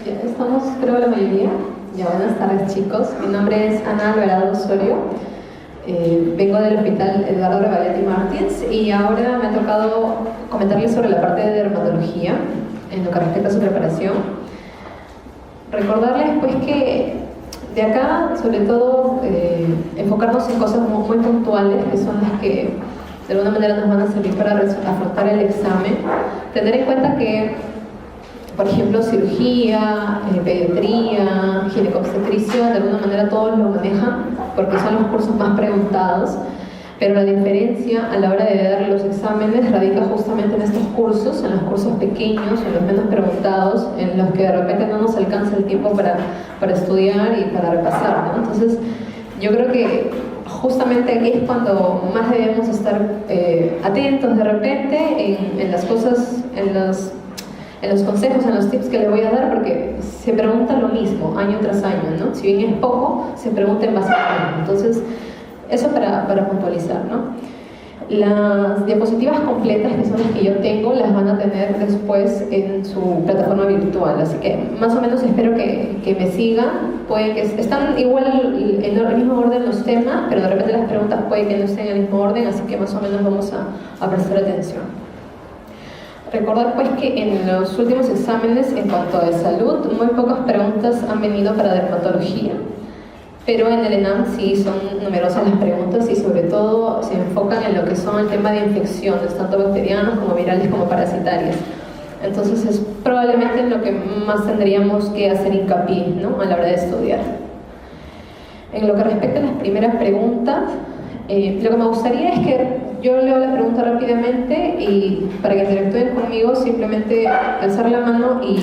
Ya estamos, creo, la mayoría. Ya, buenas tardes, chicos. Mi nombre es Ana Alvarado Osorio. Vengo del Hospital Eduardo Revalletti Martins y ahora me ha tocado comentarles sobre la parte de dermatología en lo que respecta a su preparación. Recordarles, pues, que de acá, sobre todo, enfocarnos en cosas muy puntuales, que son las que de alguna manera nos van a servir para afrontar el examen. Tener en cuenta que, por ejemplo, cirugía, pediatría, ginecobstetricia, de alguna manera todos lo manejan porque son los cursos más preguntados, pero la diferencia a la hora de dar los exámenes radica justamente en estos cursos, en los cursos pequeños, en los menos preguntados, en los que de repente no nos alcanza el tiempo para estudiar y para repasar, ¿no? Entonces, yo creo que justamente aquí es cuando más debemos estar atentos de repente en las cosas, en los consejos, en los tips que les voy a dar, porque se pregunta lo mismo año tras año, ¿no? Si bien es poco, se pregunta en base a lo mismo. Entonces, eso para puntualizar, ¿no? Las diapositivas completas, que son las que yo tengo, las van a tener después en su plataforma virtual, así que más o menos espero que me sigan. Puede que están igual en el mismo orden los temas, pero de repente las preguntas puede que no estén en el mismo orden, así que más o menos vamos a prestar atención. Recordar, pues, que en los últimos exámenes en cuanto a salud, muy pocas preguntas han venido para dermatología, pero en el ENAM sí son numerosas las preguntas y sobre todo se enfocan en lo que son el tema de infecciones, tanto bacterianas como virales como parasitarias. Entonces es probablemente en lo que más tendríamos que hacer hincapié, ¿no?, a la hora de estudiar. En lo que respecta a las primeras preguntas, lo que me gustaría es que yo leo la pregunta rápidamente y para que interactúen conmigo simplemente alzar la mano y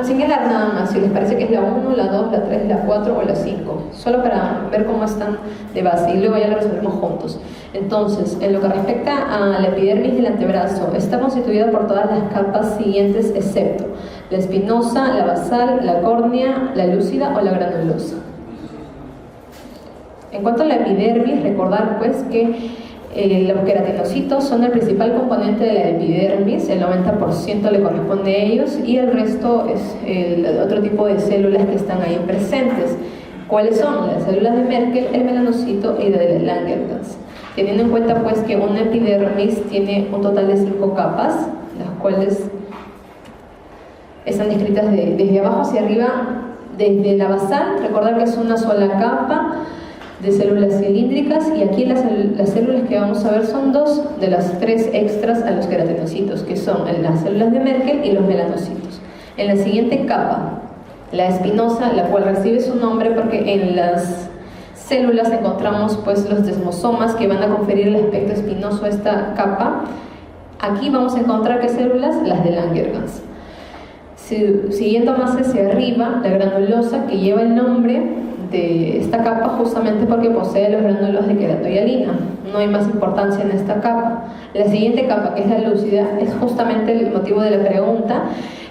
señalar nada más si les parece que es la 1, la 2, la 3, la 4 o la 5, solo para ver cómo están de base y luego ya lo resolvemos juntos. Entonces, en lo que respecta a la epidermis del antebrazo, está constituida por todas las capas siguientes excepto la espinosa, la basal, la córnea, la lúcida o la granulosa. En cuanto a la epidermis, recordar, pues, que los queratinocitos son el principal componente de la epidermis, el 90% le corresponde a ellos y el resto es el otro tipo de células que están ahí presentes. ¿Cuáles son? Las células de Merkel, el melanocito y de Langerhans. Teniendo en cuenta, pues, que una epidermis tiene un total de 5 capas, las cuales están descritas desde abajo hacia arriba. Desde la basal, recordar que es una sola capa de células cilíndricas, y aquí las células que vamos a ver son 2 de las 3 extras a los queratinocitos, que son las células de Merkel y los melanocitos. En la siguiente capa, la espinosa, la cual recibe su nombre porque en las células encontramos, pues, los desmosomas que van a conferir el aspecto espinoso a esta capa. Aquí vamos a encontrar, ¿qué células? Las de Langerhans. Siguiendo más hacia arriba, la granulosa, que lleva el nombre de esta capa justamente porque posee los gránulos de queratohialina. No hay más importancia en esta capa. La siguiente capa, que es la lúcida, es justamente el motivo de la pregunta,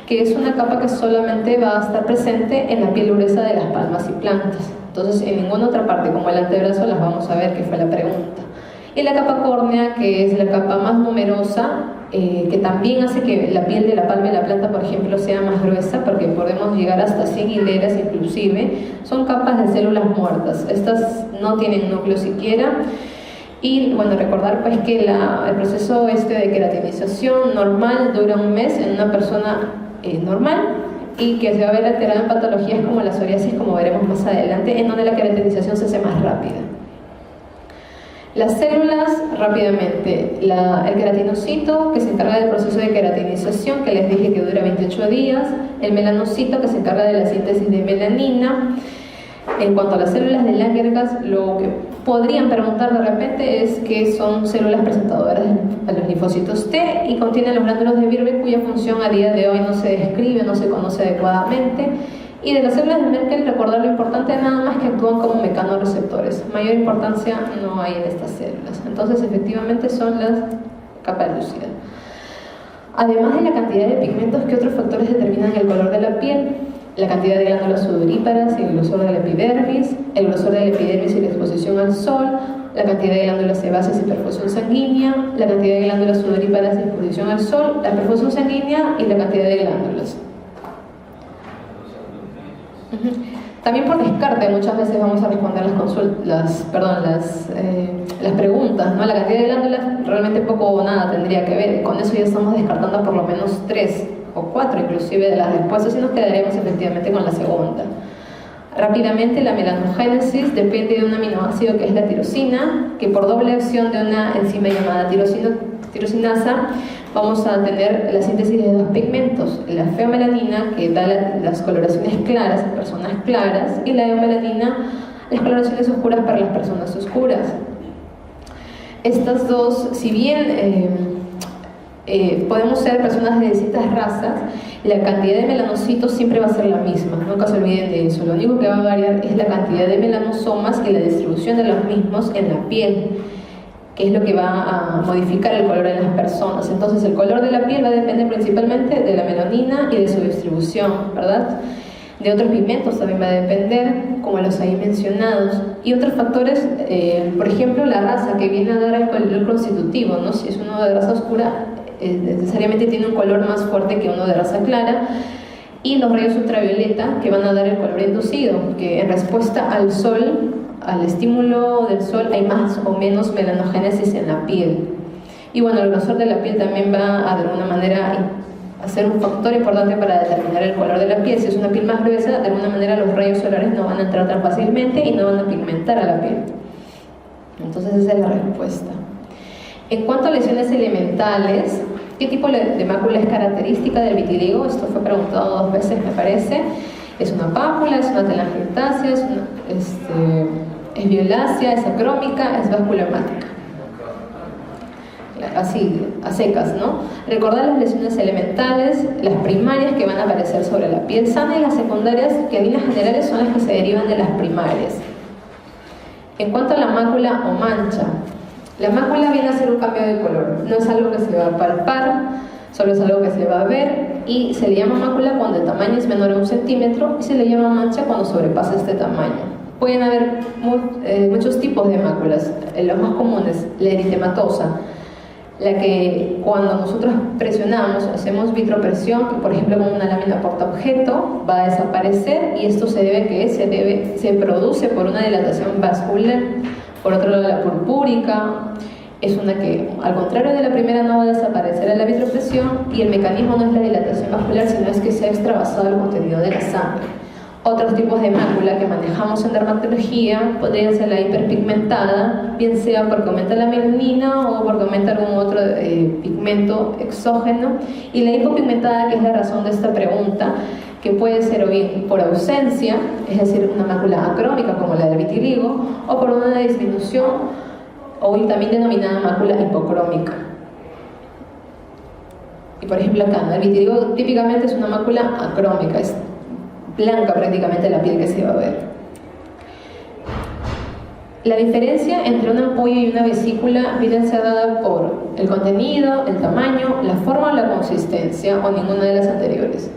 que es una capa que solamente va a estar presente en la piel gruesa de las palmas y plantas. Entonces, en ninguna otra parte, como el antebrazo, las vamos a ver, que fue la pregunta. Y la capa córnea, que es la capa más numerosa, que también hace que la piel de la palma y la planta, por ejemplo, sea más gruesa, porque podemos llegar hasta 100 hileras inclusive. Son capas de células muertas. Estas no tienen núcleo siquiera. Y bueno, recordar, pues, que el proceso de queratinización normal dura un mes en una persona normal, y que se va a ver alterada en patologías como la psoriasis, como veremos más adelante, en donde la queratinización se hace más rápida. Las células, rápidamente, el queratinocito, que se encarga del proceso de queratinización, que les dije que dura 28 días, el melanocito, que se encarga de la síntesis de melanina. En cuanto a las células de Langerhans, lo que podrían preguntar de repente es que son células presentadoras a los linfocitos T y contienen los gránulos de Birbeck, cuya función a día de hoy no se describe, no se conoce adecuadamente. Y de las células de Merkel, recordar lo importante nada más que actúan como mecanorreceptores. Mayor importancia no hay en estas células. Entonces, efectivamente, son las capas lúcidas. Además de la cantidad de pigmentos, ¿qué otros factores determinan el color de la piel? La cantidad de glándulas sudoríparas y el grosor de la epidermis, el grosor de la epidermis y la exposición al sol, la cantidad de glándulas sebáceas y perfusión sanguínea, la cantidad de glándulas sudoríparas y exposición al sol, la perfusión sanguínea y la cantidad de glándulas. También por descarte muchas veces vamos a responder las preguntas, ¿no? La cantidad de glándulas realmente poco o nada tendría que ver, con eso ya estamos descartando por lo menos 3 o 4 inclusive de las respuestas y nos quedaríamos efectivamente con la segunda. Rápidamente, la melanogénesis depende de un aminoácido que es la tirosina, que por doble acción de una enzima llamada tirosinasa vamos a tener la síntesis de 2 pigmentos, la feomelanina, que da las coloraciones claras en personas claras, y la eomelanina, las coloraciones oscuras para las personas oscuras. Estas dos, si bien podemos ser personas de distintas razas, la cantidad de melanocitos siempre va a ser la misma, nunca se olviden de eso. Lo único que va a variar es la cantidad de melanosomas y la distribución de los mismos en la piel, que es lo que va a modificar el color en las personas. Entonces el color de la piel va a depender principalmente de la melanina y de su distribución, ¿verdad? De otros pigmentos también va a depender, como los ahí mencionados, y otros factores, por ejemplo la raza que viene a dar el color constitutivo, ¿no? Si es uno de raza oscura, necesariamente tiene un color más fuerte que uno de raza clara, y los rayos ultravioleta que van a dar el color inducido, que en respuesta al sol, al estímulo del sol, hay más o menos melanogénesis en la piel. Y bueno, el grosor de la piel también va a de alguna manera a ser un factor importante para determinar el color de la piel. Si es una piel más gruesa, de alguna manera los rayos solares no van a entrar tan fácilmente y no van a pigmentar a la piel. Entonces esa es la respuesta. En cuanto a lesiones elementales, ¿qué tipo de mácula es característica del vitiligo? Esto fue preguntado 2 veces, me parece. ¿Es una pápula? ¿Es una telangiectasia? ¿Es violácea? ¿Es acrómica? ¿Es vasculohemática? Así, a secas, ¿no? Recordar las lesiones elementales, las primarias que van a aparecer sobre la piel sana y las secundarias, que en líneas generales son las que se derivan de las primarias. En cuanto a la mácula o mancha, la mácula viene a ser un cambio de color, no es algo que se va a palpar, solo es algo que se va a ver, y se le llama mácula cuando el tamaño es menor a 1 centímetro y se le llama mancha cuando sobrepasa este tamaño. Pueden haber muchos tipos de máculas, los más comunes, la eritematosa, la que cuando nosotros presionamos, hacemos vitropresión, que por ejemplo con una lámina portaobjeto, va a desaparecer, y esto se debe que se produce por una dilatación vascular. Por otro lado, la purpúrica es una que, al contrario de la primera, no va a desaparecer a la vitropresión, y el mecanismo no es la dilatación vascular, sino es que se ha extravasado el contenido de la sangre. Otros tipos de mácula que manejamos en dermatología podrían ser la hiperpigmentada, bien sea porque aumenta la melanina o porque aumenta algún otro pigmento exógeno, y la hipopigmentada, que es la razón de esta pregunta, que puede ser o bien por ausencia, es decir, una mácula acrómica como la del vitiligo, o por una disminución, o también denominada mácula hipocrómica. Y por ejemplo acá, ¿no? El vitiligo típicamente es una mácula acrómica, es blanca prácticamente la piel que se va a ver. La diferencia entre una ampolla y una vesícula viene a ser dada por el contenido, el tamaño, la forma o la consistencia, o ninguna de las anteriores.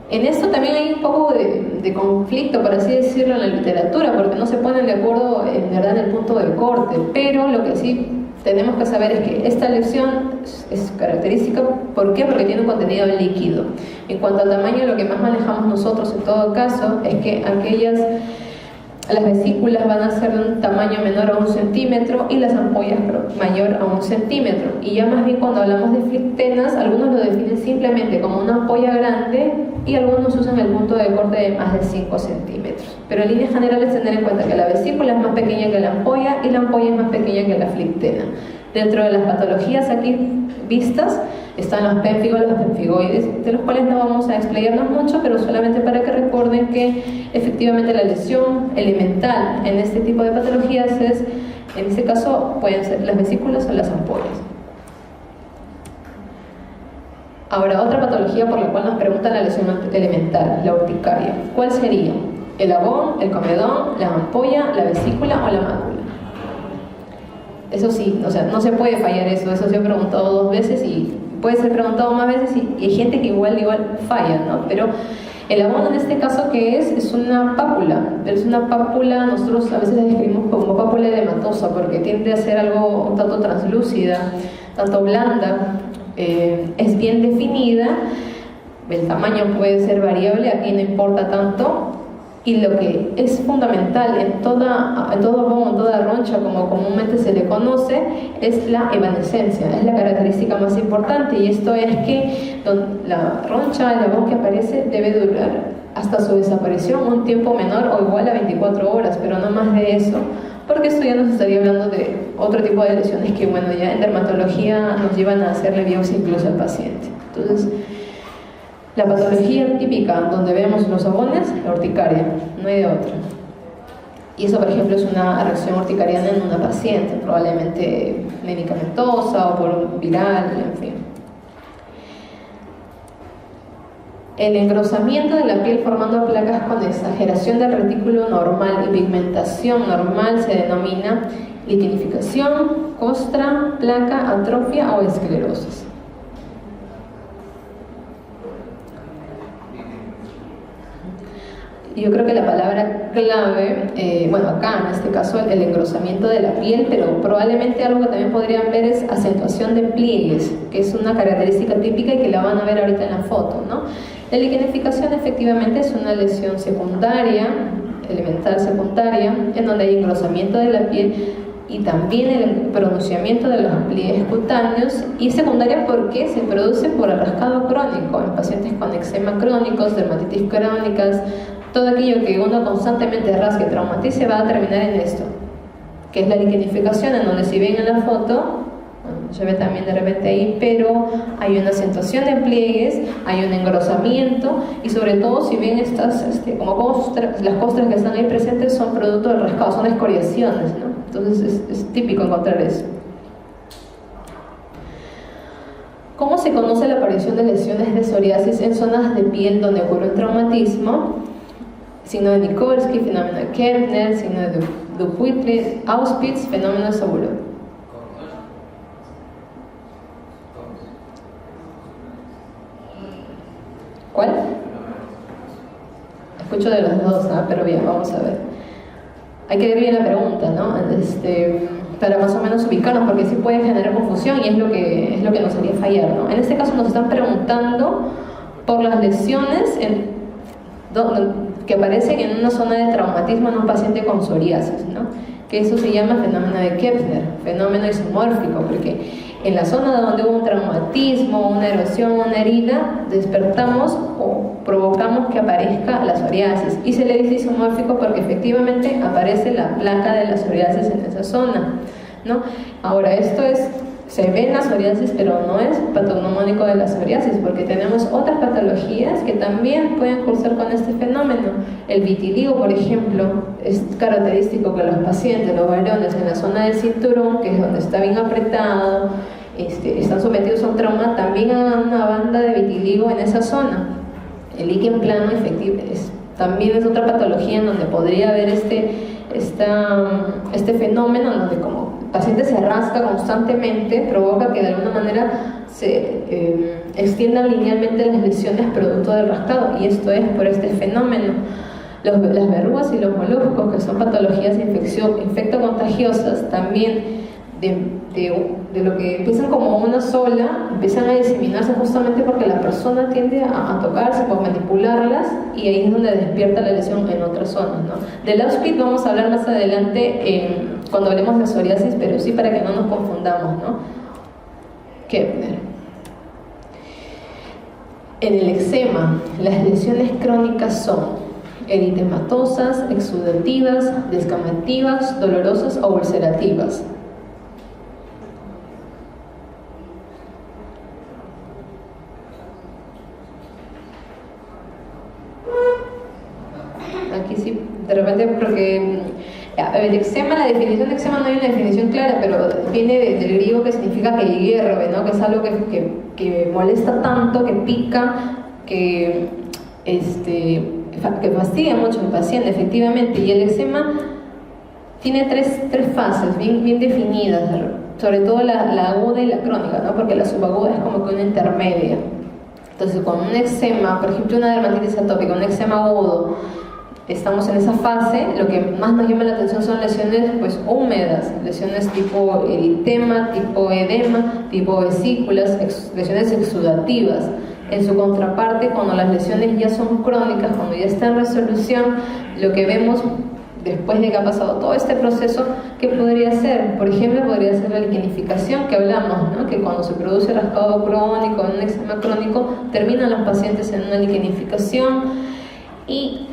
En esto también hay un poco de conflicto, por así decirlo, en la literatura, porque no se ponen de acuerdo en verdad en el punto de corte, pero lo que sí tenemos que saber es que esta lesión es característica. ¿Por qué? Porque tiene un contenido líquido. En cuanto al tamaño, lo que más manejamos nosotros en todo caso es que las vesículas van a ser de un tamaño menor a 1 centímetro y las ampollas mayor a 1 centímetro. Y ya más bien cuando hablamos de flictenas, algunos lo definen simplemente como una ampolla grande y algunos usan el punto de corte de más de 5 centímetros. Pero en líneas generales tener en cuenta que la vesícula es más pequeña que la ampolla y la ampolla es más pequeña que la flictena. Dentro de las patologías aquí vistas están los pénfigos, los pemfigoides, de los cuales no vamos a explayarnos mucho, pero solamente para que recuerden que efectivamente la lesión elemental en este tipo de patologías es, en este caso, pueden ser las vesículas o las ampollas. Ahora, otra patología por la cual nos preguntan la lesión elemental, la urticaria. ¿Cuál sería? ¿El abón, el comedón, la ampolla, la vesícula o la mácula? Eso sí, o sea, no se puede fallar eso se ha preguntado 2 veces y puede ser preguntado más veces y hay gente que igual falla, ¿no? Pero el abón en este caso, ¿qué es? Es una pápula. Es una pápula, nosotros a veces la describimos como pápula edematosa porque tiende a ser algo un tanto translúcida, tanto blanda, es bien definida, el tamaño puede ser variable, aquí no importa tanto. Y lo que es fundamental en todo moho, en toda roncha, como comúnmente se le conoce, es la evanescencia, es la característica más importante, y esto es que la roncha, la voz que aparece, debe durar hasta su desaparición un tiempo menor o igual a 24 horas, pero no más de eso, porque esto ya nos estaría hablando de otro tipo de lesiones que, bueno, ya en dermatología nos llevan a hacerle biopsia incluso al paciente. Entonces, la patología típica donde vemos los abones, la urticaria, no hay de otra. Y eso, por ejemplo, es una reacción urticariana en una paciente, probablemente medicamentosa o por un viral, en fin. El engrosamiento de la piel formando placas con exageración del retículo normal y pigmentación normal se denomina liquenificación, costra, placa, atrofia o esclerosis. Yo creo que la palabra clave, bueno, acá en este caso el engrosamiento de la piel, pero probablemente algo que también podrían ver es acentuación de pliegues, que es una característica típica y que la van a ver ahorita en la foto, ¿no? La liquenificación efectivamente es una lesión secundaria, elemental secundaria, en donde hay engrosamiento de la piel y también el pronunciamiento de los pliegues cutáneos, y secundaria porque se produce por el rascado crónico en pacientes con eczema crónicos, dermatitis crónicas. Todo aquello que uno constantemente rasque, traumatice, va a terminar en esto, que es la liquenificación, en donde si ven en la foto, bueno, se ve también de repente ahí, pero hay una acentuación de pliegues, hay un engrosamiento, y sobre todo si ven estas como costras, las costras que están ahí presentes son producto del rascado, son escoriaciones, ¿no? Entonces es típico encontrar eso. ¿Cómo se conoce la aparición de lesiones de psoriasis en zonas de piel donde ocurre un traumatismo? Signo de Nikolsky, fenómeno de Kempner, signo de Dupuytren, Auspitz, fenómeno de Sobolev. ¿Cuál? Escucho de los dos, ¿no? Pero bien, vamos a ver. Hay que ver bien la pregunta, ¿no? Para más o menos ubicarnos, porque sí puede generar confusión y es lo que nos haría fallar, ¿no? En este caso nos están preguntando por las lesiones que aparecen en una zona de traumatismo en un paciente con psoriasis, ¿no? Que eso se llama fenómeno de Kempner, fenómeno isomórfico, porque en la zona donde hubo un traumatismo, una erosión, una herida, despertamos o provocamos que aparezca la psoriasis, y se le dice isomórfico porque efectivamente aparece la placa de la psoriasis en esa zona, ¿no? Ahora, se ve en la psoriasis, pero no es patognomónico de la psoriasis, porque tenemos otras patologías que también pueden cursar con este fenómeno. El vitiligo, por ejemplo, es característico que los pacientes, los varones, en la zona del cinturón, que es donde está bien apretado, están sometidos a un trauma, también hagan una banda de vitiligo en esa zona. El líquen plano también es otra patología en donde podría haber este fenómeno, en donde como el paciente se rasca constantemente, provoca que de alguna manera se extiendan linealmente las lesiones producto del rascado, y esto es por este fenómeno. Las verrugas y los moluscos, que son patologías infectocontagiosas, también de lo que empiezan como una sola, empiezan a diseminarse justamente porque la persona tiende a tocarse, a manipularlas, y ahí es donde despierta la lesión en otras zonas, ¿no? Del Auspitz vamos a hablar más adelante cuando hablemos de psoriasis, pero sí para que no nos confundamos, ¿no? Kempner. En el eczema, las lesiones crónicas son eritematosas, exudativas, descamativas, dolorosas o ulcerativas. Aquí sí, de repente, porque el eczema, la definición de eczema no hay una definición clara, pero viene del griego, que significa que hierve, ¿no? Que es algo que molesta tanto, que pica, que fastidia mucho al paciente, efectivamente. Y el eczema tiene tres fases bien definidas, sobre todo la aguda y la crónica, ¿no? Porque la subaguda es como que una intermedia. Entonces, con un eczema, por ejemplo una dermatitis atópica, un eczema agudo, estamos en esa fase. Lo que más nos llama la atención son lesiones húmedas, lesiones tipo eritema, tipo edema, tipo vesículas, lesiones exudativas. En su contraparte, cuando las lesiones ya son crónicas, cuando ya está en resolución, lo que vemos después de que ha pasado todo este proceso, ¿qué podría ser? Por ejemplo, podría ser la liquenificación que hablamos, ¿no? Que cuando se produce rascado crónico, un eczema crónico, terminan los pacientes en una liquenificación y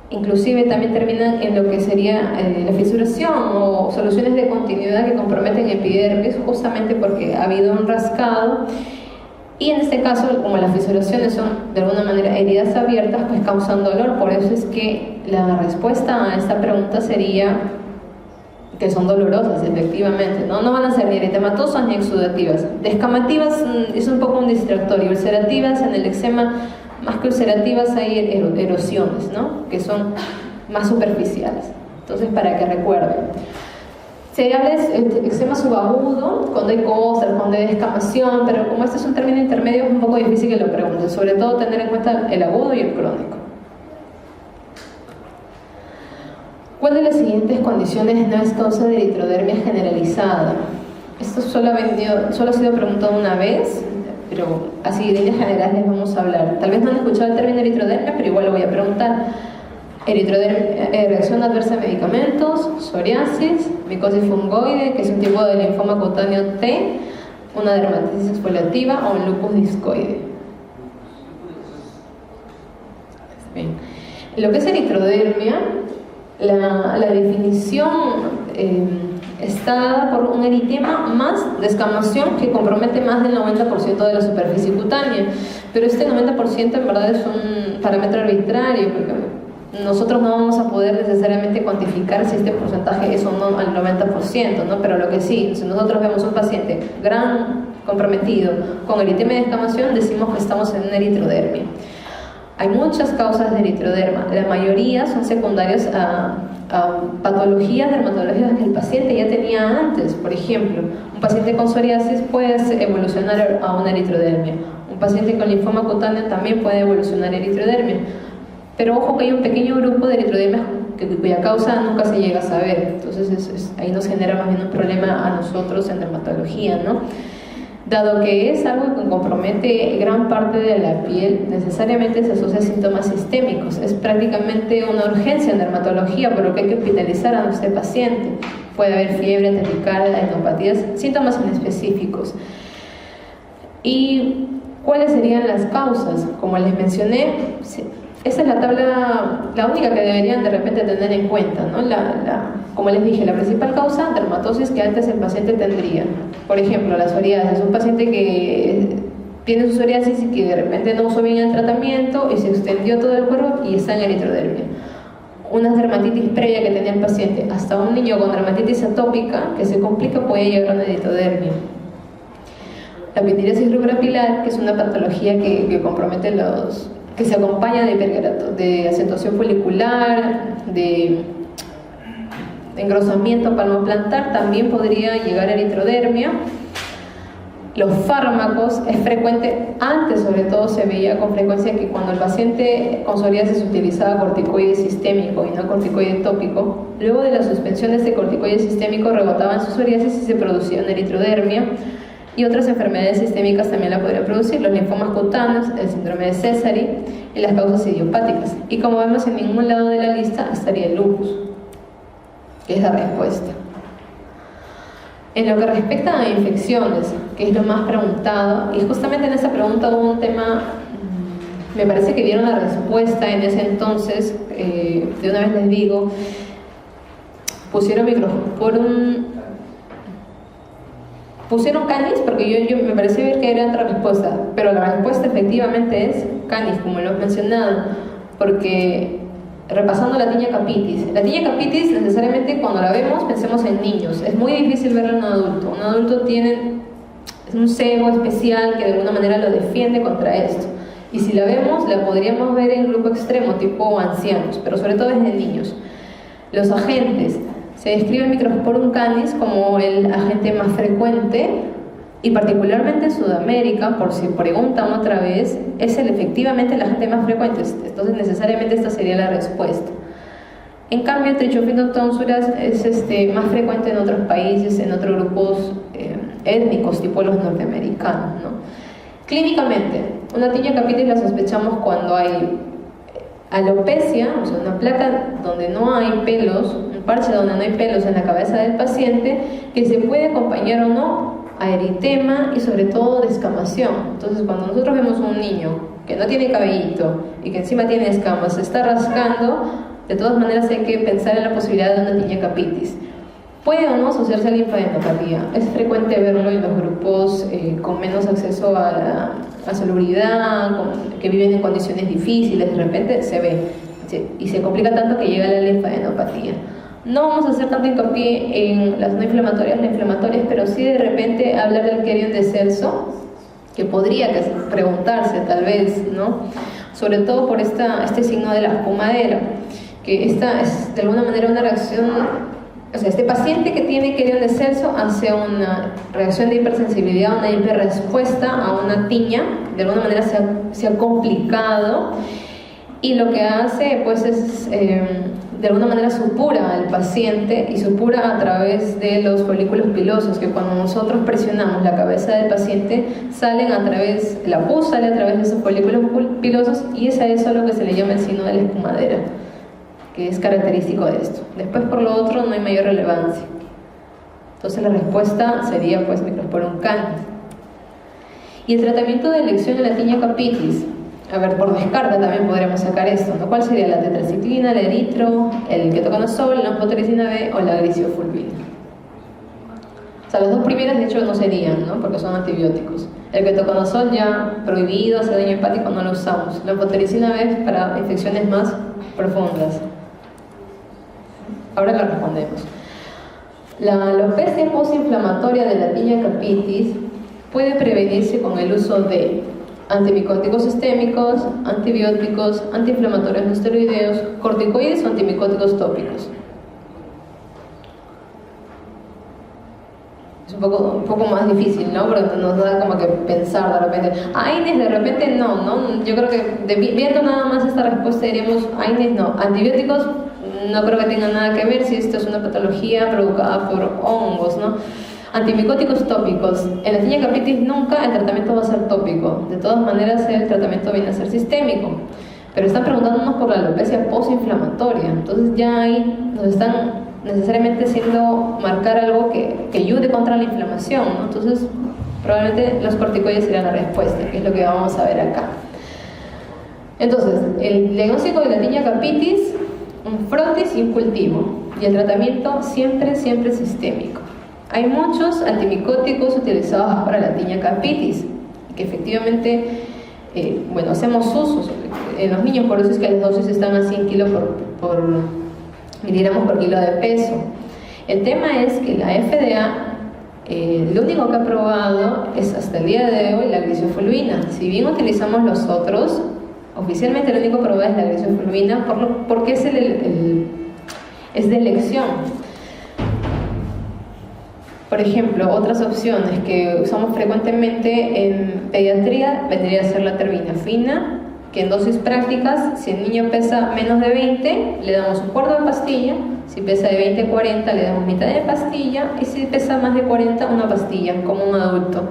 inclusive también terminan en lo que sería la fisuración o soluciones de continuidad que comprometen epidermis, justamente porque ha habido un rascado. Y en este caso, como las fisuraciones son de alguna manera heridas abiertas, pues causan dolor. Por eso es que la respuesta a esta pregunta sería que son dolorosas, efectivamente, ¿no? No van a ser ni eritematosas ni exudativas. Descamativas es un poco un distractorio. Ulcerativas, en el eczema, más que ulcerativas hay erosiones, ¿no? Que son más superficiales. Entonces, para que recuerden. Se habla de eczema subagudo, cuando hay costras, cuando hay descamación, pero como este es un término intermedio es un poco difícil que lo pregunten, sobre todo tener en cuenta el agudo y el crónico. ¿Cuál de las siguientes condiciones no es causa de eritrodermia generalizada? Esto solo ha sido preguntado una vez, pero así de líneas generales les vamos a hablar. Tal vez no han escuchado el término eritrodermia, pero igual lo voy a preguntar. Reacción adversa a medicamentos, psoriasis, micosis fungoide, que es un tipo de linfoma cutáneo T, una dermatitis exfoliativa o un lupus discoide. Bien. Lo que es eritrodermia, la definición está dada por un eritema más descamación que compromete más del 90% de la superficie cutánea, pero este 90% en verdad es un parámetro arbitrario, porque nosotros no vamos a poder necesariamente cuantificar si este porcentaje es o no al 90%, ¿no? Pero lo que sí, si nosotros vemos un paciente gran comprometido con eritema y descamación, decimos que estamos en una eritrodermia. Hay muchas causas de eritroderma, la mayoría son secundarias a patologías dermatológicas que el paciente ya tenía antes. Por ejemplo, un paciente con psoriasis puede evolucionar a una eritrodermia, un paciente con linfoma cutáneo también puede evolucionar a eritrodermia. Pero ojo que hay un pequeño grupo de eritrodermias cuya causa nunca se llega a saber. Entonces ahí nos genera más bien un problema a nosotros en dermatología, ¿no? Dado que es algo que compromete gran parte de la piel, necesariamente se asocia a síntomas sistémicos. Es prácticamente una urgencia en dermatología, por lo que hay que hospitalizar a nuestro paciente. Puede haber fiebre, taquicardia, endopatías, síntomas inespecíficos. ¿Y cuáles serían las causas? Como les mencioné, esta es la tabla, la única que deberían de repente tener en cuenta, ¿no? Como les dije, la principal causa, dermatosis que antes el paciente tendría. Por ejemplo, la psoriasis, un paciente que tiene su psoriasis y que de repente no usó bien el tratamiento y se extendió todo el cuerpo y está en eritrodermia. Una dermatitis previa que tenía el paciente, hasta un niño con dermatitis atópica que se complica puede llegar a una eritrodermia. La pitiriasis rubra pilar, que es una patología que compromete que se acompaña de acentuación folicular, de engrosamiento palmoplantar, también podría llegar a eritrodermia. Los fármacos, es frecuente, antes sobre todo se veía con frecuencia que cuando el paciente con psoriasis utilizaba corticoide sistémico y no corticoide tópico, luego de la suspensión de este corticoide sistémico rebotaban su psoriasis y se producía una eritrodermia. Y otras enfermedades sistémicas también la podrían producir, los linfomas cutáneos, el síndrome de Sézary y las causas idiopáticas. Y como vemos, en ningún lado de la lista estaría el lupus, que es la respuesta. En lo que respecta a infecciones, que es lo más preguntado, y justamente en esa pregunta hubo un tema, me parece que dieron la respuesta en ese entonces, de una vez les digo, pusieron canis, porque yo me pareció ver que era otra respuesta, pero la respuesta efectivamente es canis, como lo he mencionado, porque repasando la tinea capitis necesariamente cuando la vemos pensemos en niños, es muy difícil verla en un adulto tiene un sesgo especial que de alguna manera lo defiende contra esto, y si la vemos la podríamos ver en grupo extremo tipo ancianos, pero sobre todo es de niños. Los agentes, se describe el Microsporum canis como el agente más frecuente y particularmente en Sudamérica, por si preguntan otra vez, es efectivamente el agente más frecuente, entonces necesariamente esta sería la respuesta. En cambio, el Trichofiton tonsuras es más frecuente en otros países, en otros grupos étnicos, tipo los norteamericanos, ¿no? Clínicamente, Una tinea capitis la sospechamos cuando hay alopecia, o sea, una placa donde no hay pelos, un parche donde no hay pelos en la cabeza del paciente, que se puede acompañar o no a eritema y sobre todo descamación. Entonces, cuando nosotros vemos a un niño que no tiene cabellito y que encima tiene escamas, se está rascando, de todas maneras hay que pensar en la posibilidad de una tinea capitis. Puede o no asociarse a linfadenopatía. Es frecuente verlo en los grupos con menos acceso a la salubridad, que viven en condiciones difíciles, de repente se ve y se complica tanto que llega a la linfadenopatía. No vamos a hacer tanto hincapié en las no inflamatorias, pero sí de repente hablar del querion de Celso, que podría preguntarse tal vez, ¿no? Sobre todo por este signo de la espumadera, que esta es de alguna manera una reacción. O sea, este paciente que tiene querion de Celso hace una reacción de hipersensibilidad, una hiperrespuesta a una tiña, de alguna manera se ha complicado, y lo que hace pues es de alguna manera supura al paciente, y supura a través de los folículos pilosos, que cuando nosotros presionamos la cabeza del paciente la pus sale a través de esos folículos pilosos, y es a eso lo que se le llama el signo de la espumadera, que es característico de esto. Después, por lo otro, no hay mayor relevancia. Entonces la respuesta sería pues Microsporum canis. Y el tratamiento de elección de la tinea capitis, a ver, por descarte también podríamos sacar esto, ¿no? ¿Cuál sería? La tetraciclina, el eritro, el ketoconazol, la anfotericina B o la gliciofulvina. O sea, las dos primeras de hecho no serían, ¿no? Porque son antibióticos. El ketoconazol ya prohibido, hace daño hepático, no lo usamos. La anfotericina B es para infecciones más profundas. Ahora lo respondemos. La alopecia postinflamatoria de la tinea capitis puede prevenirse con el uso de antimicóticos sistémicos, antibióticos, antiinflamatorios no esteroideos, corticoides o antimicóticos tópicos. Es un poco más difícil, ¿no? Porque nos da como que pensar de repente. AINES de repente no. Yo creo que viendo nada más esta respuesta diríamos AINES no. Antibióticos no creo que tenga nada que ver si esto es una patología provocada por hongos, ¿no? Antimicóticos tópicos. En la tinea capitis nunca el tratamiento va a ser tópico. De todas maneras el tratamiento viene a ser sistémico. Pero están preguntándonos por la alopecia postinflamatoria. Entonces ya ahí nos están necesariamente haciendo marcar algo que ayude contra la inflamación, ¿no? Entonces probablemente los corticoides serían la respuesta, que es lo que vamos a ver acá. Entonces, el diagnóstico de la tinea capitis, un frotis y un cultivo, y el tratamiento siempre sistémico. Hay muchos antimicóticos utilizados para la tinea capitis, que efectivamente, hacemos usos en los niños, por eso es que las dosis están a 100 kilos por miligramos por kilo de peso. El tema es que la FDA, lo único que ha aprobado es hasta el día de hoy la gliciofulvina. Si bien utilizamos los otros, oficialmente lo único aprobado es la gliciofulvina porque es de elección. Por ejemplo, otras opciones que usamos frecuentemente en pediatría vendría a ser la terbinafina, que en dosis prácticas, si el niño pesa menos de 20, le damos un cuarto de pastilla, si pesa de 20 a 40, le damos mitad de pastilla, y si pesa más de 40, una pastilla, como un adulto.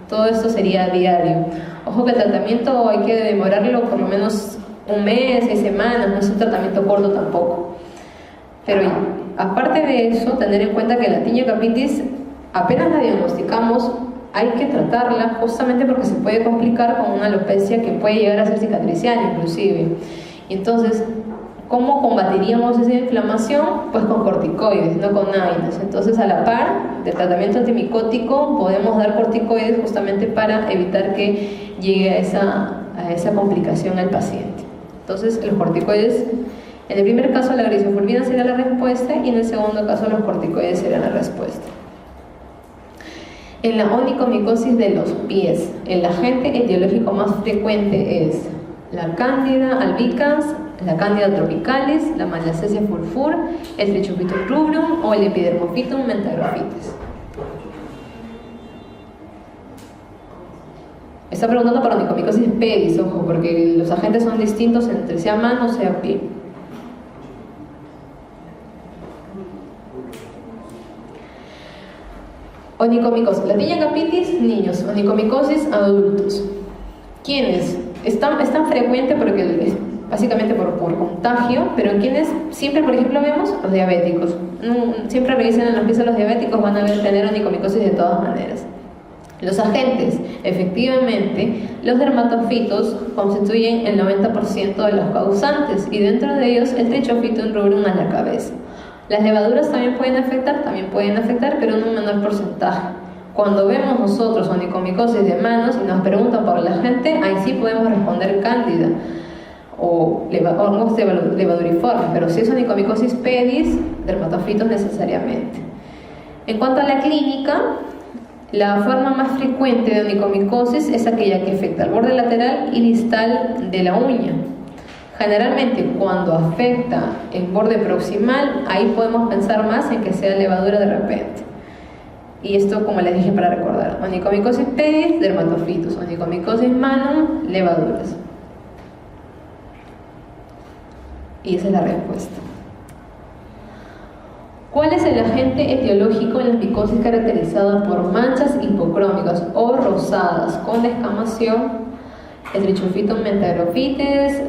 Todo esto sería diario. Ojo que el tratamiento hay que demorarlo por lo menos un mes, 6 semanas, no es un tratamiento corto tampoco. Pero aparte de eso, tener en cuenta que la tinea capitis, apenas la diagnosticamos, hay que tratarla justamente porque se puede complicar con una alopecia que puede llegar a ser cicatricial inclusive. Y entonces, ¿cómo combatiríamos esa inflamación? Pues con corticoides, no con AINES. Entonces, a la par del tratamiento antimicótico, podemos dar corticoides justamente para evitar que llegue a esa complicación al paciente. Entonces, los corticoides, en el primer caso la gliciofulvina sería la respuesta y en el segundo caso los corticoides serían la respuesta. En la onicomicosis de los pies, el agente etiológico más frecuente es la Cándida albicans, la Cándida tropicalis, la Malassezia furfur, el Trichopitum rubrum o el Epidermophytum mentagrophytes. Está preguntando por onicomicosis pedis, ojo, porque los agentes son distintos entre sea mano o sea pie. Onicomicosis, la tinea capitis, niños, onicomicosis, adultos. ¿Quiénes? Es tan frecuente porque es básicamente por contagio, pero ¿quiénes? Siempre, por ejemplo, vemos los diabéticos. Siempre revisen en los pies a los diabéticos, van a tener onicomicosis de todas maneras. Los agentes, efectivamente, los dermatofitos constituyen el 90% de los causantes y dentro de ellos el Trichofitum rubrum a la cabeza. Las levaduras también pueden afectar, pero en un menor porcentaje. Cuando vemos nosotros onicomicosis de manos y nos preguntan por la gente, ahí sí podemos responder cándida o hongos levaduriformes, pero si es onicomicosis pedis, dermatofitos necesariamente. En cuanto a la clínica, la forma más frecuente de onicomicosis es aquella que afecta al borde lateral y distal de la uña. Generalmente cuando afecta el borde proximal, ahí podemos pensar más en que sea levadura de repente. Y esto, como les dije, para recordar: onicomicosis pedis, dermatofitos; onicomicosis manum, levaduras. Y esa es la respuesta. ¿Cuál es el agente etiológico en la micosis caracterizada por manchas hipocrómicas o rosadas con descamación? El Trichofitum mentagrophytes,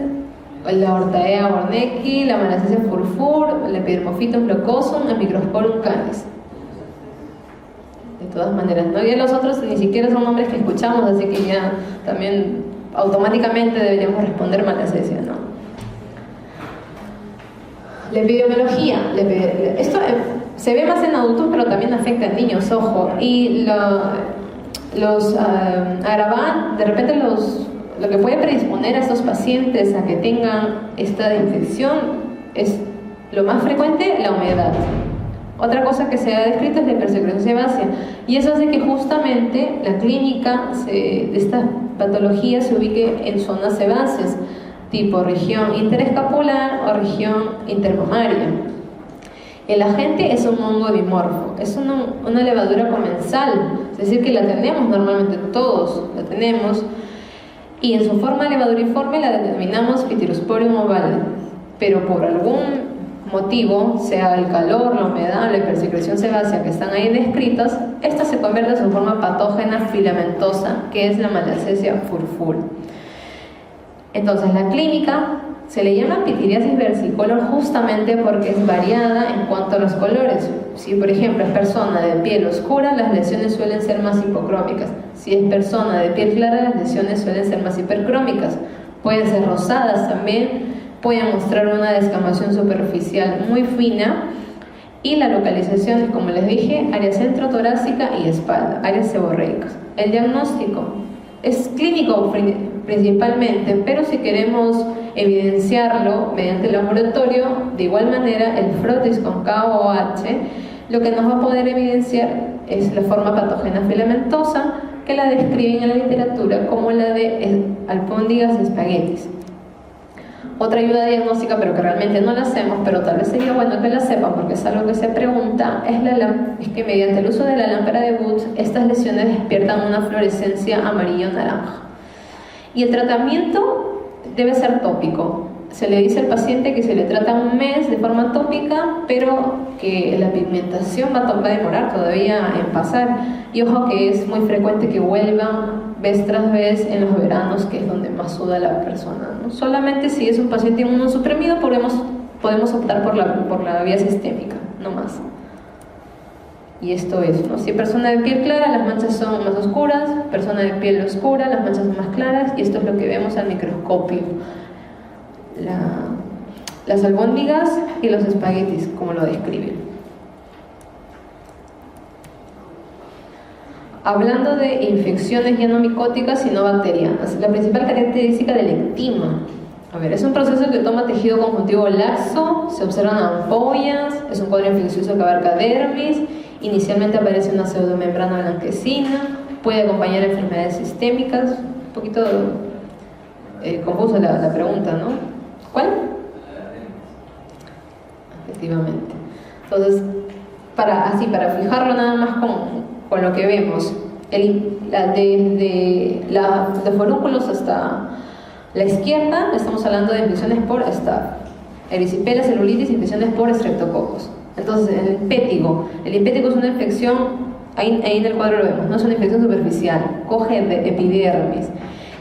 la Ortaea warnecki, la Malassezia furfur, el Epidermophytum blocosum, el Microsporum canis. De todas maneras, ¿no? Ya los otros ni siquiera son nombres que escuchamos, así que ya también automáticamente deberíamos responder Malassezia, ¿no? La epidemiología, esto se ve más en adultos, pero también afecta a niños, ojo. Y los agravantes, de repente lo que puede predisponer a estos pacientes a que tengan esta infección es lo más frecuente, la humedad. Otra cosa que se ha descrito es la hipersecreción sebácea, y eso hace que justamente la clínica de esta patología se ubique en zonas sebáceas, tipo región interescapular o región intermamaria. El agente es un hongo dimorfo, es una levadura comensal, es decir, que la tenemos normalmente, todos la tenemos, y en su forma levaduriforme la denominamos Pityrosporium ovale, pero por algún motivo, sea el calor, la humedad, la hipersecreción sebácea que están ahí descritas, esta se convierte en su forma patógena filamentosa, que es la Malassezia furfur. Entonces, la clínica se le llama pitiriasis versicolor justamente porque es variada en cuanto a los colores. Si, por ejemplo, es persona de piel oscura, las lesiones suelen ser más hipocrómicas. Si es persona de piel clara, las lesiones suelen ser más hipercrómicas. Pueden ser rosadas también, pueden mostrar una descamación superficial muy fina, y la localización es, como les dije, área centrotorácica y espalda, áreas seborreicas. El diagnóstico es clínico principalmente, pero si queremos evidenciarlo mediante el laboratorio, de igual manera el frotis con KOH lo que nos va a poder evidenciar es la forma patógena filamentosa, que la describen en la literatura como la de Albóndigas espaguetis. Otra ayuda diagnóstica, pero que realmente no la hacemos, pero tal vez sería bueno que la sepan porque es algo que se pregunta, es que mediante el uso de la lámpara de Woods, estas lesiones despiertan una fluorescencia amarillo-naranja. Y el tratamiento debe ser tópico. Se le dice al paciente que se le trata un mes de forma tópica, pero que la pigmentación va a demorar todavía en pasar. Y ojo que es muy frecuente que vuelvan vez tras vez en los veranos, que es donde más suda la persona, ¿no? Solamente si es un paciente inmunosuprimido podemos optar por la vía sistémica, no más. Y esto es, ¿no? Si es persona de piel clara, las manchas son más oscuras; persona de piel oscura, las manchas son más claras, y esto es lo que vemos al microscopio. Las albóndigas y los espaguetis, como lo describen. Hablando de infecciones ya no micóticas sino bacterianas, la principal característica del ectima, es un proceso que toma tejido conjuntivo laxo, se observan ampollas, es un cuadro infeccioso que abarca dermis, inicialmente aparece una pseudomembrana blanquecina, puede acompañar enfermedades sistémicas. Un poquito confusa la pregunta, ¿no? ¿Cuál? Efectivamente. Entonces, para fijarlo nada más con lo que vemos, desde los forúnculos hasta la izquierda, estamos hablando de infecciones por staph, erisipela, celulitis, infecciones por estreptococos. Entonces, el impétigo es una infección, ahí en el cuadro lo vemos, no es una infección superficial, coge de epidermis.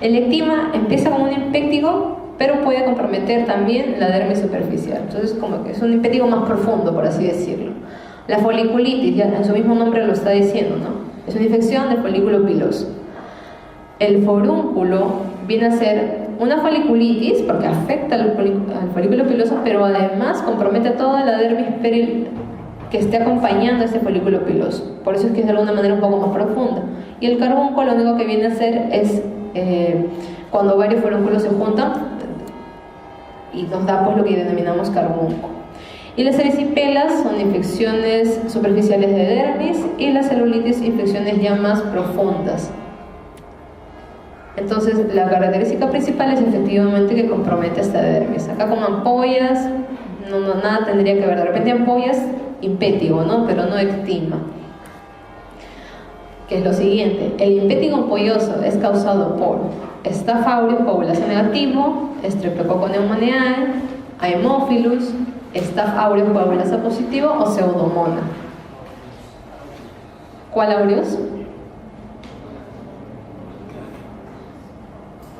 El ectima empieza como un impétigo, pero puede comprometer también la dermis superficial. Entonces, como que es un impétigo más profundo, por así decirlo. La foliculitis, ya en su mismo nombre lo está diciendo, ¿no? Es una infección del folículo piloso. El forúnculo viene a ser una foliculitis porque afecta al folículo piloso, pero además compromete toda la dermis peril que esté acompañando a ese folículo piloso. Por eso es que es de alguna manera un poco más profunda. Y el carbúnculo lo único que viene a hacer es cuando varios forúnculos se juntan y nos da pues lo que denominamos carbúnculo. Y las erisipelas son infecciones superficiales de dermis y la celulitis infecciones ya más profundas. Entonces la característica principal es efectivamente que compromete esta dermis. Acá como ampollas, nada tendría que ver. De repente ampollas, impétigo, ¿no? Pero no ectima. Que es lo siguiente, el impétigo ampolloso es causado por Staph aureus coagulase negativo, Streptococcus pneumoniae, Haemophilus, Staph aureus coagulase positivo o Pseudomonas. ¿Cuál aureus?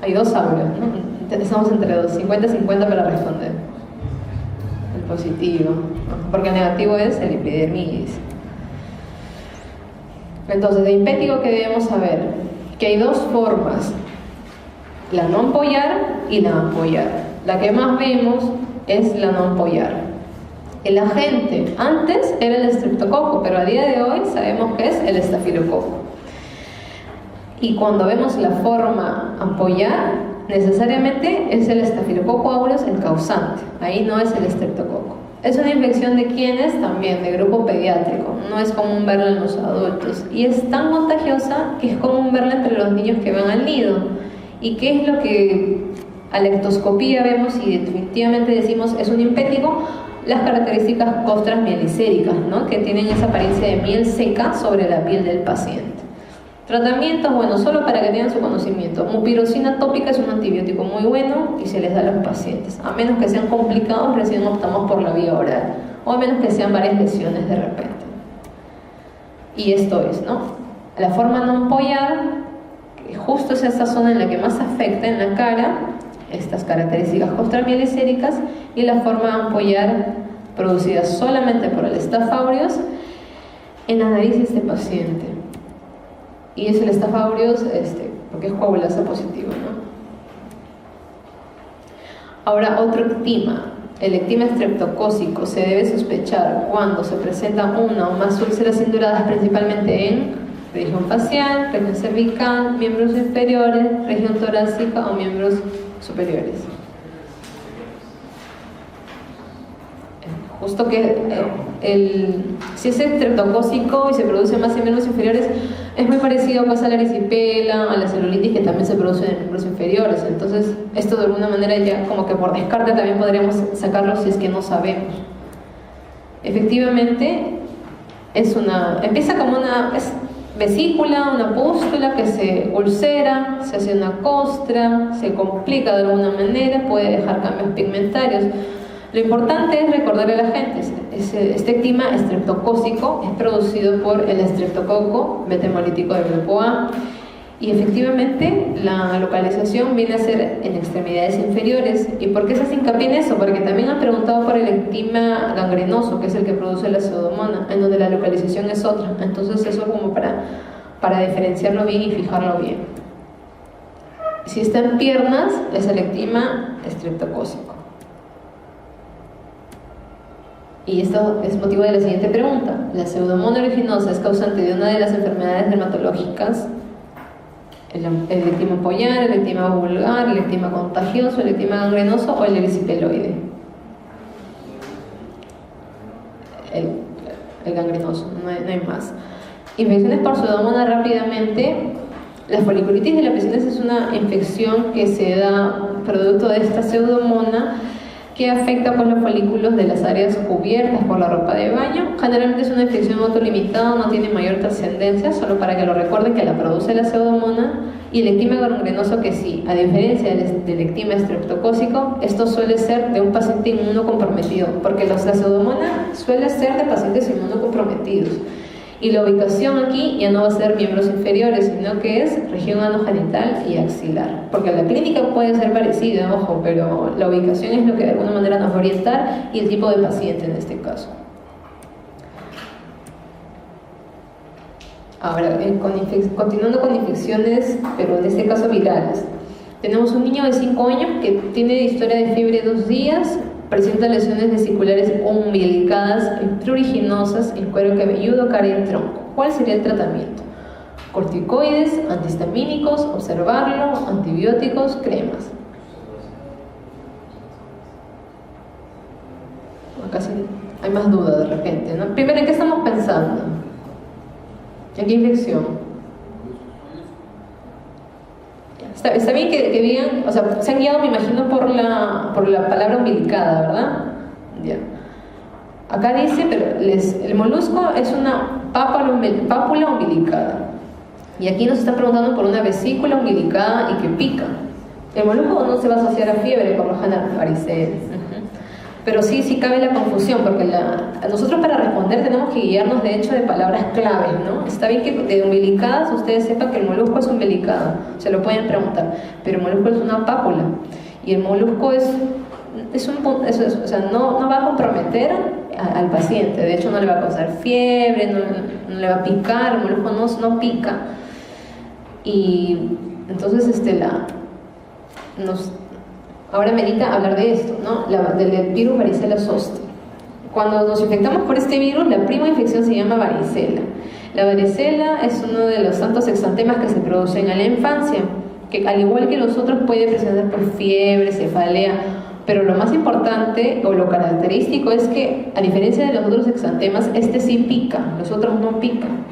Hay dos aureus, ¿no? Estamos entre dos, 50-50 para responder. El positivo, ¿no? Porque el negativo es el epidermidis. Entonces, de impétigo, ¿qué debemos saber? Que hay dos formas, la no ampollar y la ampollar. La que más vemos es la no ampollar. El agente antes era el estreptococo, pero a día de hoy sabemos que es el estafilococo. Y cuando vemos la forma ampollar, necesariamente es el estafilococo aureus el causante, ahí no es el estreptococo. Es una infección de quienes también, de grupo pediátrico, no es común verla en los adultos y es tan contagiosa que es común verla entre los niños que van al nido. ¿Y qué es lo que a la ectoscopía vemos y definitivamente decimos es un impétigo? Las características costras mielicéricas, ¿no? Que tienen esa apariencia de miel seca sobre la piel del paciente. Tratamientos, bueno, solo para que tengan su conocimiento. Mupirocina tópica es un antibiótico muy bueno y se les da a los pacientes. A menos que sean complicados, recién optamos por la vía oral. O a menos que sean varias lesiones de repente. Y esto es, ¿no? La forma no ampollar, que justo es esta zona en la que más afecta en la cara, estas características costramielicéricas, y la forma ampollar producida solamente por el Staph aureus en la nariz de este paciente. Y es el Staph aureus porque es coagulasa positivo, ¿no? Ahora, otro ectima. El ectima estreptocócico se debe sospechar cuando se presentan una o más úlceras induradas, principalmente en región facial, región cervical, miembros inferiores, región torácica o miembros superiores. Justo que si es estreptocócico y se produce más en miembros inferiores, es muy parecido pues, a la erisipela, a la celulitis que también se produce en miembros inferiores. Entonces, esto de alguna manera ya como que por descarte también podríamos sacarlo si es que no sabemos. Efectivamente, empieza como una vesícula, una pústula que se ulcera, se hace una costra, se complica de alguna manera, puede dejar cambios pigmentarios. Lo importante es recordarle a la gente, este ectima estreptocócico es producido por el estreptococo beta-hemolítico de grupo A y efectivamente la localización viene a ser en extremidades inferiores. ¿Y por qué se hace hincapié en eso? Porque también han preguntado por el ectima gangrenoso, que es el que produce la pseudomonas, en donde la localización es otra. Entonces eso como para diferenciarlo bien y fijarlo bien. Si está en piernas, es el ectima estreptocócico. Y esto es motivo de la siguiente pregunta. ¿La pseudomonas aeruginosa es causante de una de las enfermedades dermatológicas? ¿El ectima ampollar, el ectima vulgar, el ectima contagioso, el ectima gangrenoso o el erisipeloide? El gangrenoso, no hay más. Infecciones por pseudomonas rápidamente. La foliculitis de la pesitis es una infección que se da producto de esta pseudomonas que afecta por los folículos de las áreas cubiertas por la ropa de baño. Generalmente es una infección autolimitada, no tiene mayor trascendencia, solo para que lo recuerden que la produce la pseudomonas. Y el ectima gangrenoso que sí, a diferencia del ectima estreptocócico, esto suele ser de un paciente inmunocomprometido, porque la pseudomonas suele ser de pacientes inmunocomprometidos. Y la ubicación aquí ya no va a ser miembros inferiores, sino que es región anogenital y axilar. Porque la clínica puede ser parecida, ojo, pero la ubicación es lo que de alguna manera nos va a orientar y el tipo de paciente en este caso. Ahora, continuando con infecciones, pero en este caso virales. Tenemos un niño de 5 años que tiene historia de fiebre 2 días, presenta lesiones vesiculares umbilicadas pruriginosas en cuero cabelludo, cara y tronco. ¿Cuál sería el tratamiento? Corticoides, antihistamínicos, observarlo, antibióticos, cremas. Acá sí hay más dudas de repente, ¿no? Primero, ¿en qué estamos pensando? ¿En qué infección? Está bien que digan, o sea, se han guiado, me imagino, por la palabra umbilicada, ¿verdad? Ya. Acá dice, pero el molusco es una pápula umbilicada. Y aquí nos están preguntando por una vesícula umbilicada y que pica. El molusco no se va a asociar a fiebre, por lo general, varicela. Pero sí cabe la confusión, porque nosotros para responder tenemos que guiarnos de hecho de palabras claves, ¿no? Está bien que de umbilicadas ustedes sepan que el molusco es umbilicado, se lo pueden preguntar, pero el molusco es una pápula y el molusco o sea, no va a comprometer al paciente, de hecho no le va a causar fiebre, no le va a picar, el molusco no pica. Y entonces ahora merita hablar de esto, ¿no? Del virus varicela zoster. Cuando nos infectamos por este virus, la prima infección se llama varicela. La varicela es uno de los tantos exantemas que se producen en la infancia, que al igual que los otros puede presentar por fiebre, cefalea, pero lo más importante o lo característico es que, a diferencia de los otros exantemas, este sí pica, los otros no pican.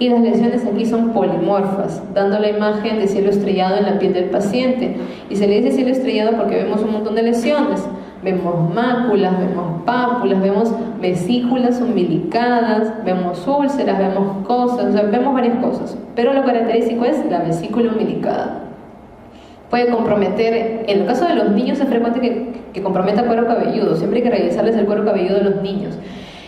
Y las lesiones aquí son polimorfas, dando la imagen de cielo estrellado en la piel del paciente. Y se le dice cielo estrellado porque vemos un montón de lesiones. Vemos máculas, vemos pápulas, vemos vesículas umbilicadas, vemos úlceras, vemos cosas, o sea, vemos varias cosas. Pero lo característico es la vesícula umbilicada. Puede comprometer, en el caso de los niños es frecuente que comprometa cuero cabelludo, siempre hay que revisarles el cuero cabelludo de los niños.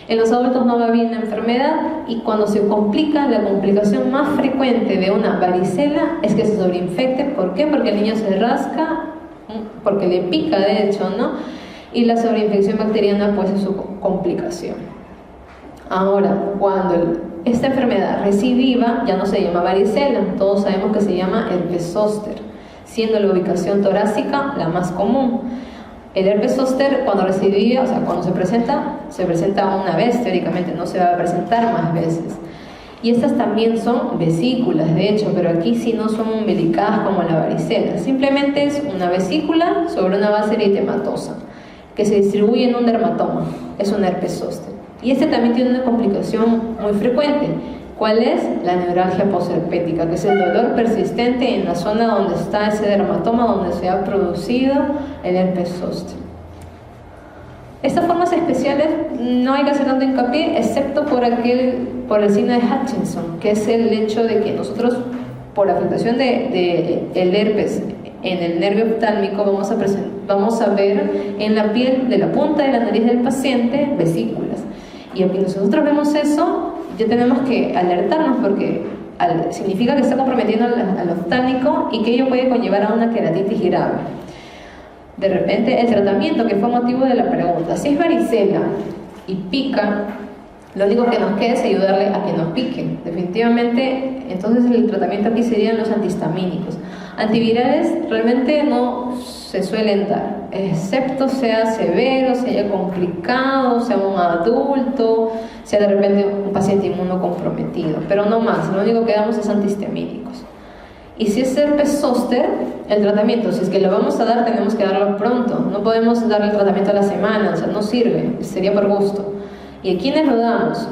En los adultos no va bien la enfermedad y cuando se complica, la complicación más frecuente de una varicela es que se sobreinfecte. ¿Por qué? Porque el niño se rasca, porque le pica de hecho, ¿no? Y la sobreinfección bacteriana pues es su complicación. Ahora, cuando esta enfermedad recidiva ya no se llama varicela, todos sabemos que se llama herpes zóster, siendo la ubicación torácica la más común. El herpes zóster cuando recidiva, o sea, cuando se presenta una vez teóricamente, no se va a presentar más veces. Y estas también son vesículas, de hecho, pero aquí sí no son umbilicadas como la varicela. Simplemente es una vesícula sobre una base eritematosa que se distribuye en un dermatoma. Es un herpes zóster. Y este también tiene una complicación muy frecuente. ¿Cuál es? La neuralgia posherpética, que es el dolor persistente en la zona donde está ese dermatoma, donde se ha producido el herpes zóster. Estas formas especiales no hay que hacer tanto hincapié, excepto por el signo de Hutchinson, que es el hecho de que nosotros, por afectación del herpes en el nervio oftálmico, vamos a ver en la piel de la punta de la nariz del paciente vesículas. Y aunque nosotros vemos eso, ya tenemos que alertarnos porque significa que está comprometiendo al oftálmico y que ello puede conllevar a una queratitis grave. De repente, el tratamiento, que fue motivo de la pregunta, si es varicela y pica, lo único que nos queda es ayudarle a que no pique. Definitivamente, entonces el tratamiento aquí serían los antihistamínicos. Antivirales realmente no se suelen dar, excepto sea severo, sea haya complicado, sea un adulto, sea de repente un paciente inmunocomprometido, pero no más, lo único que damos es antihistamínicos. Y si es herpes zóster, el tratamiento, si es que lo vamos a dar, tenemos que darlo pronto, no podemos darle el tratamiento a la semana, o sea, no sirve, sería por gusto. ¿Y a quiénes lo damos?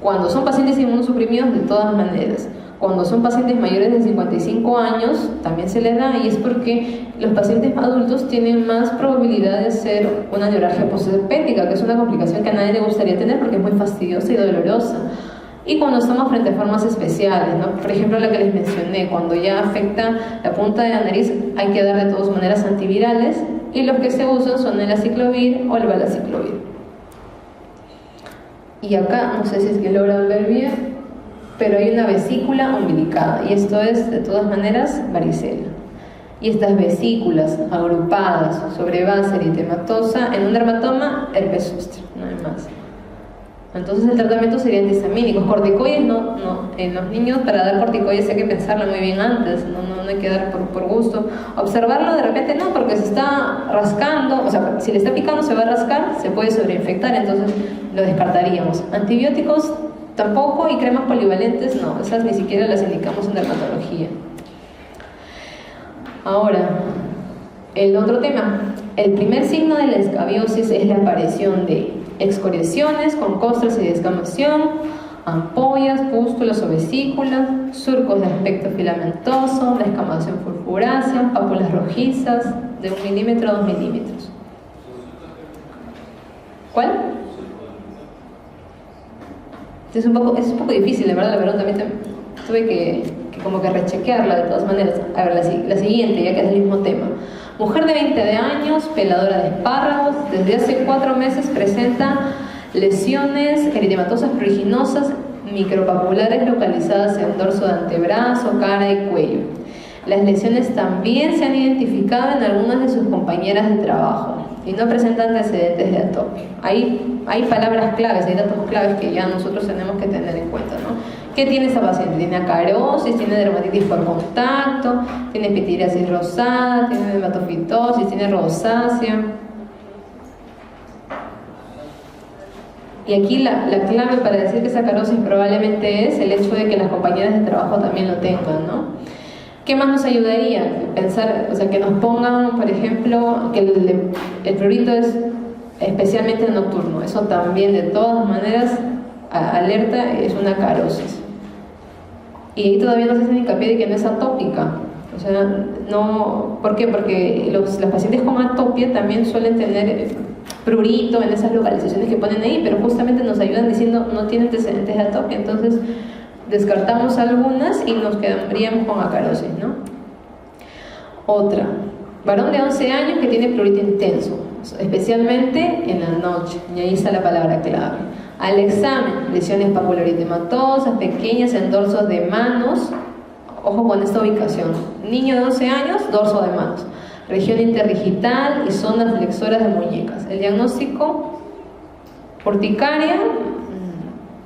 Cuando son pacientes inmunosuprimidos, de todas maneras. Cuando son pacientes mayores de 55 años, también se les da, y es porque los pacientes adultos tienen más probabilidad de ser una neuralgia posherpética, que es una complicación que a nadie le gustaría tener porque es muy fastidiosa y dolorosa. Y cuando estamos frente a formas especiales, ¿no? Por ejemplo, la que les mencioné, cuando ya afecta la punta de la nariz, hay que dar de todas maneras antivirales, y los que se usan son el aciclovir o el valaciclovir. Y acá, no sé si es que logran ver bien, pero hay una vesícula umbilicada, y esto es, de todas maneras, varicela. Y estas vesículas agrupadas sobre base eritematosa en un dermatoma, herpes zóster, no hay más. Entonces el tratamiento sería antihistamínicos. Corticoides no, en los niños para dar corticoides hay que pensarlo muy bien antes, no hay que dar por gusto. Observarlo de repente no, porque se está rascando, o sea, si le está picando se va a rascar, se puede sobreinfectar, entonces lo descartaríamos. Antibióticos tampoco, y cremas polivalentes no, esas ni siquiera las indicamos en dermatología. Ahora, el otro tema. El primer signo de la escabiosis es la aparición de excoriaciones con costras y descamación, ampollas, pústulas o vesículas, surcos de aspecto filamentoso, descamación purpurácea, pápulas rojizas de 1 milímetro a 2 milímetros. ¿Cuál? Es un poco difícil, la verdad también tuve que como que rechequearla de todas maneras. A ver, la siguiente, ya que es el mismo tema. Mujer de 20 años, peladora de espárragos, desde hace 4 meses presenta lesiones eritematosas pruriginosas micropapulares localizadas en dorso de antebrazo, cara y cuello. Las lesiones también se han identificado en algunas de sus compañeras de trabajo y no presentan antecedentes de atopia. Hay palabras claves, hay datos claves que ya nosotros tenemos que tener en cuenta, ¿no? ¿Qué tiene esta paciente? Tiene acarosis, tiene dermatitis por contacto, tiene pitiriasis rosada, tiene dermatofitosis, tiene rosácea. Y aquí la clave para decir que es acarosis probablemente es el hecho de que las compañeras de trabajo también lo tengan, ¿no? ¿Qué más nos ayudaría? Pensar, o sea, que nos pongan, por ejemplo, que el prurito es especialmente nocturno. Eso también, de todas maneras, alerta, es una acarosis. Y ahí todavía no se hace hincapié de que no es atópica. O sea, no, ¿por qué? Porque las pacientes con atopia también suelen tener prurito en esas localizaciones que ponen ahí, pero justamente nos ayudan diciendo no tiene antecedentes de atopia. Entonces descartamos algunas y nos quedaríamos con acarosis, ¿no? Otra, varón de 11 años que tiene prurito intenso, especialmente en la noche, y ahí está la palabra clave. Al examen, lesiones papuloritematosas pequeñas en dorsos de manos. Ojo con esta ubicación. Niño de 11 años, dorso de manos. Región interdigital y zonas flexoras de muñecas. El diagnóstico: urticaria,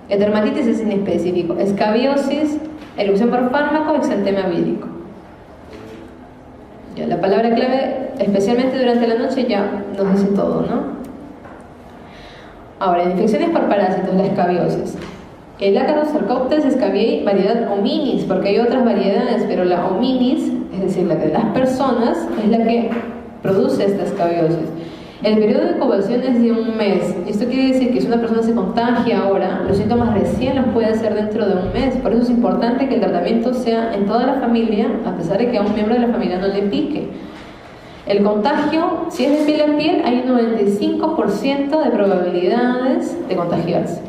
dermatitis es inespecífico. Escabiosis, erupción por fármaco, exantema vírico. Ya, la palabra clave, especialmente durante la noche, ya nos dice todo, ¿no? Ahora, infecciones por parásitos, la escabiosis. El ácaro Sarcoptes scabiei variedad hominis, porque hay otras variedades, pero la hominis, es decir, la de las personas, es la que produce esta escabiosis. El periodo de incubación es de 1 mes. Esto quiere decir que si una persona se contagia ahora, los síntomas recién los puede hacer dentro de 1 mes. Por eso es importante que el tratamiento sea en toda la familia, a pesar de que a un miembro de la familia no le pique. El contagio, si es de piel a piel, hay un 95% de probabilidades de contagiarse.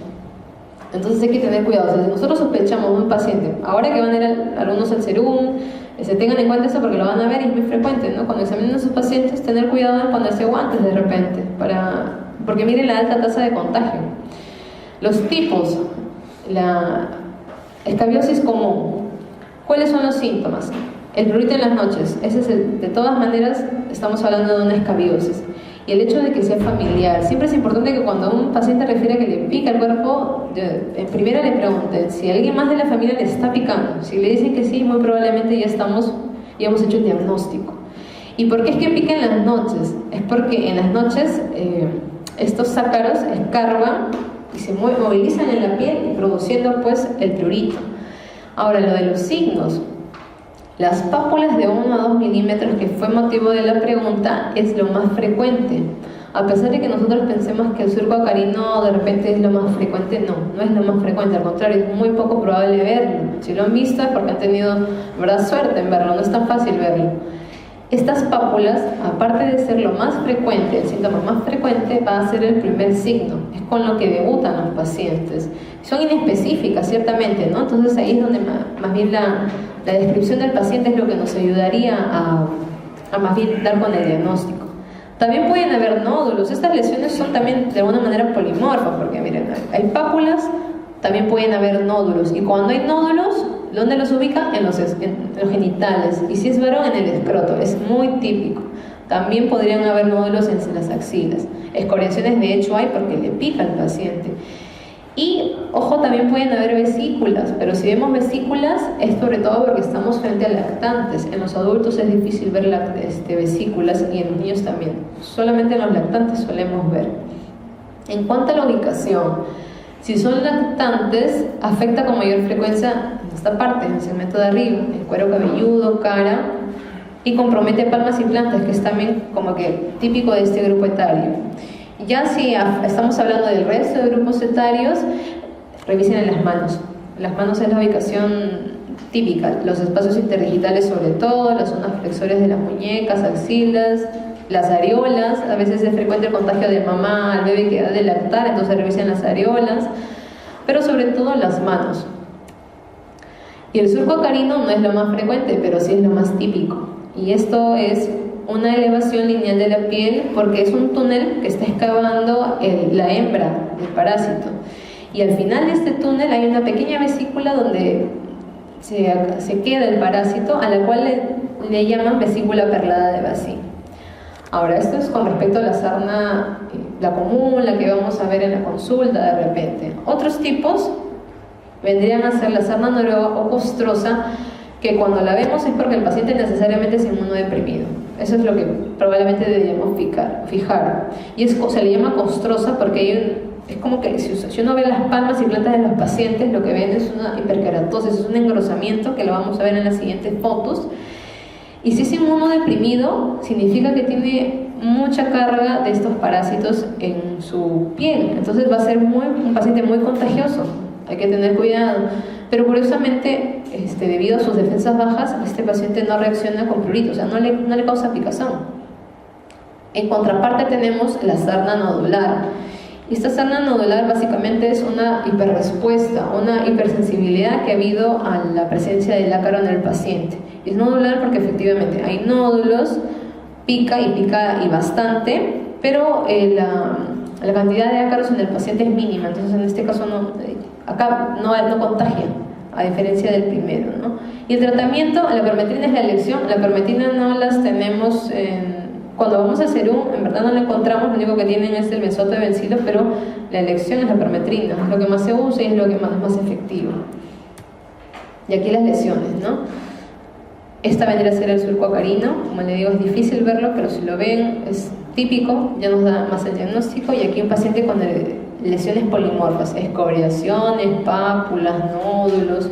Entonces hay que tener cuidado. O sea, si nosotros sospechamos de un paciente, ahora que van a ir algunos al serum, se tengan en cuenta eso porque lo van a ver y es muy frecuente, ¿no? Cuando examinan a sus pacientes, tener cuidado en ponerse guantes de repente, porque miren la alta tasa de contagio. Los tipos, la escabiosis común. ¿Cuáles son los síntomas? El prurito en las noches, ese es de todas maneras estamos hablando de una escabiosis. Y el hecho de que sea familiar, siempre es importante que cuando un paciente refiere que le pica el cuerpo, en primera le pregunten si alguien más de la familia le está picando. Si le dicen que sí, muy probablemente ya hemos hecho el diagnóstico. ¿Y por qué es que pica en las noches? Es porque en las noches estos ácaros escarban y se movilizan en la piel, produciendo pues el prurito. Ahora, lo de los signos. Las pápulas de 1 a 2 milímetros, que fue motivo de la pregunta, es lo más frecuente. A pesar de que nosotros pensemos que el surco acarino de repente es lo más frecuente, no es lo más frecuente, al contrario, es muy poco probable verlo. Si lo han visto es porque han tenido, verdad, suerte en verlo, no es tan fácil verlo. Estas pápulas, aparte de ser lo más frecuente, el síntoma más frecuente va a ser el primer signo, es con lo que debutan los pacientes. Son inespecíficas, ciertamente, ¿no? Entonces ahí es donde más bien la descripción del paciente es lo que nos ayudaría a más bien dar con el diagnóstico. También pueden haber nódulos. Estas lesiones son también de alguna manera polimorfas, porque miren, hay pápulas También pueden haber nódulos, y cuando hay nódulos, ¿dónde los ubica? En los genitales, y si es varón, en el escroto. Es muy típico. También podrían haber nódulos en las axilas. Escoriaciones de hecho hay porque le pica al paciente. Y, ojo, también pueden haber vesículas, pero si vemos vesículas es sobre todo porque estamos frente a lactantes. En los adultos es difícil ver vesículas, y en los niños también. Solamente en los lactantes solemos ver. En cuanto a la ubicación, si son lactantes, afecta con mayor frecuencia esta parte, el segmento de arriba, el cuero cabelludo, cara, y compromete palmas y plantas, que es también como que típico de este grupo etario. Ya si estamos hablando del resto de grupos etarios, revisen en las manos. Las manos es la ubicación típica, los espacios interdigitales sobre todo, las zonas flexores de las muñecas, axilas, las areolas. A veces es frecuente el contagio de mamá al bebé que da de lactar, entonces revisen las areolas, pero sobre todo las manos. Y el surco acarino no es lo más frecuente, pero sí es lo más típico. Y esto es una elevación lineal de la piel porque es un túnel que está excavando la hembra del parásito. Y al final de este túnel hay una pequeña vesícula donde se queda el parásito, a la cual le llaman vesícula perlada de Bacille. Ahora, esto es con respecto a la sarna, la común, la que vamos a ver en la consulta de repente. Otros tipos vendrían a ser la sarna noruega o costrosa, que cuando la vemos es porque el paciente necesariamente es inmunodeprimido. Eso es lo que probablemente deberíamos fijar. Y se le llama costrosa porque es como que si uno ve las palmas y plantas de los pacientes, lo que ven es una hiperkeratosis, es un engrosamiento, que lo vamos a ver en las siguientes fotos. Y si es inmunodeprimido, significa que tiene mucha carga de estos parásitos en su piel. Entonces va a ser un paciente muy contagioso. Hay que tener cuidado. Pero curiosamente, debido a sus defensas bajas, este paciente no reacciona con prurito, o sea, no le causa picazón. En contraparte tenemos la sarna nodular. Y esta sarna nodular básicamente es una hiperrespuesta, una hipersensibilidad que ha habido a la presencia del ácaro en el paciente. Es nodular porque efectivamente hay nódulos, pica y bastante, pero la cantidad de ácaros en el paciente es mínima, entonces en este caso acá no contagia, a diferencia del primero, ¿no? Y el tratamiento, la permetrina es la elección. La permetrina no las tenemos cuando vamos a serum, en verdad no la encontramos, lo único que tienen es el benzoato de bencilo, pero la elección es la permetrina, es lo que más se usa y es lo que más efectivo. Y aquí las lesiones, ¿no? Esta vendría a ser el surco acarino, como le digo, es difícil verlo, pero si lo ven es típico, ya nos da más el diagnóstico. Y aquí un paciente con lesiones polimorfas, escoriaciones, pápulas, nódulos,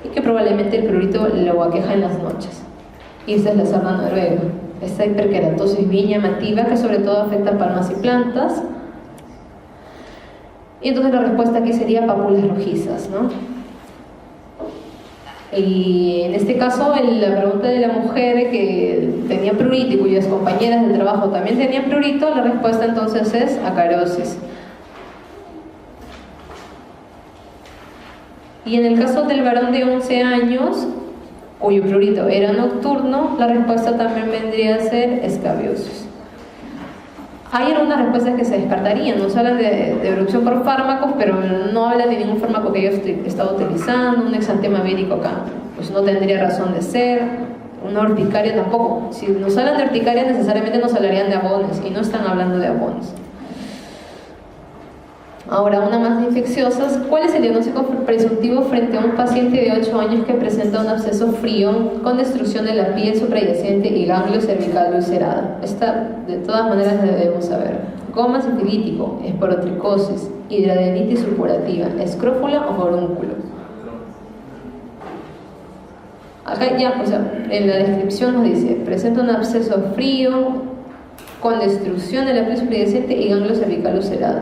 y que probablemente el prurito lo aqueja en las noches. Y esta es la sarna noruega, esta hiperkeratosis bien llamativa que sobre todo afecta palmas y plantas. Y entonces la respuesta aquí sería pápulas rojizas, ¿no? Y en este caso, la pregunta de la mujer que tenía prurito y cuyas compañeras de trabajo también tenían prurito, la respuesta entonces es acarosis. Y en el caso del varón de 11 años, cuyo prurito era nocturno, la respuesta también vendría a ser escabiosis. Hay algunas respuestas que se descartarían, nos hablan de erupción por fármacos, pero no hablan de ningún fármaco que yo he estado utilizando. Un exantema vírico acá, pues no tendría razón de ser. Una urticaria tampoco. Si nos hablan de urticaria, necesariamente nos hablarían de abones, y no están hablando de abones. Ahora, una más infecciosas. ¿Cuál es el diagnóstico presuntivo frente a un paciente de 8 años que presenta un absceso frío con destrucción de la piel suprayacyente y ganglio cervical ulcerado? Esta, de todas maneras, la debemos saber. Goma sifilítico, esporotricosis, hidradenitis supurativa, escrófula o forúnculo. Acá ya, pues, en la descripción nos dice: presenta un absceso frío con destrucción de la piel suprayacyente y ganglio cervical ulcerado.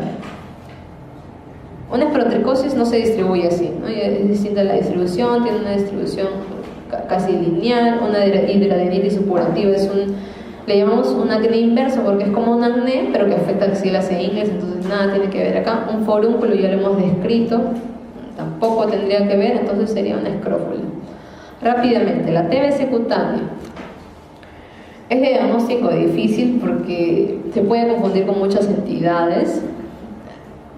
Una esporotricosis no se distribuye así, ¿no? Es distinta la distribución, tiene una distribución casi lineal. Una hidradenitis supurativa le llamamos un acné inverso porque es como un acné pero que afecta axilas e ingles, entonces nada tiene que ver acá. Un forúnculo ya lo hemos descrito, tampoco tendría que ver, entonces sería una escrófula. Rápidamente, la TBC cutánea es de diagnóstico difícil porque se puede confundir con muchas entidades.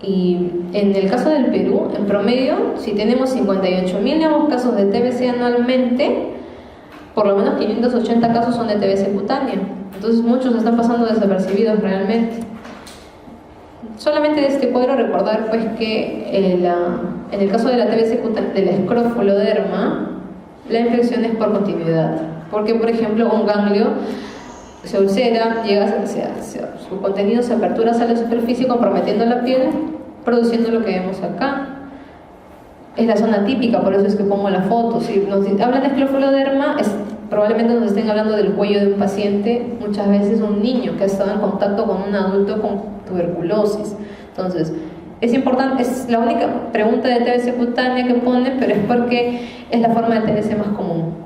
Y en el caso del Perú, en promedio, si tenemos 58.000 nuevos casos de TBC anualmente, por lo menos 580 casos son de TBC cutánea. Entonces muchos están pasando desapercibidos realmente. Solamente de este cuadro recordar pues que en el caso de la TBC cutánea, de la escrofuloderma, la infección es por continuidad. Porque, por ejemplo, un ganglio se ulcera, su contenido se apertura hacia la superficie comprometiendo la piel, produciendo lo que vemos acá. Es la zona típica, por eso es que pongo la foto. Si nos hablan de escrofuloderma, probablemente nos estén hablando del cuello de un paciente, muchas veces un niño que ha estado en contacto con un adulto con tuberculosis. Entonces, es importante, es la única pregunta de TBC cutánea que ponen, pero es porque es la forma de TBC más común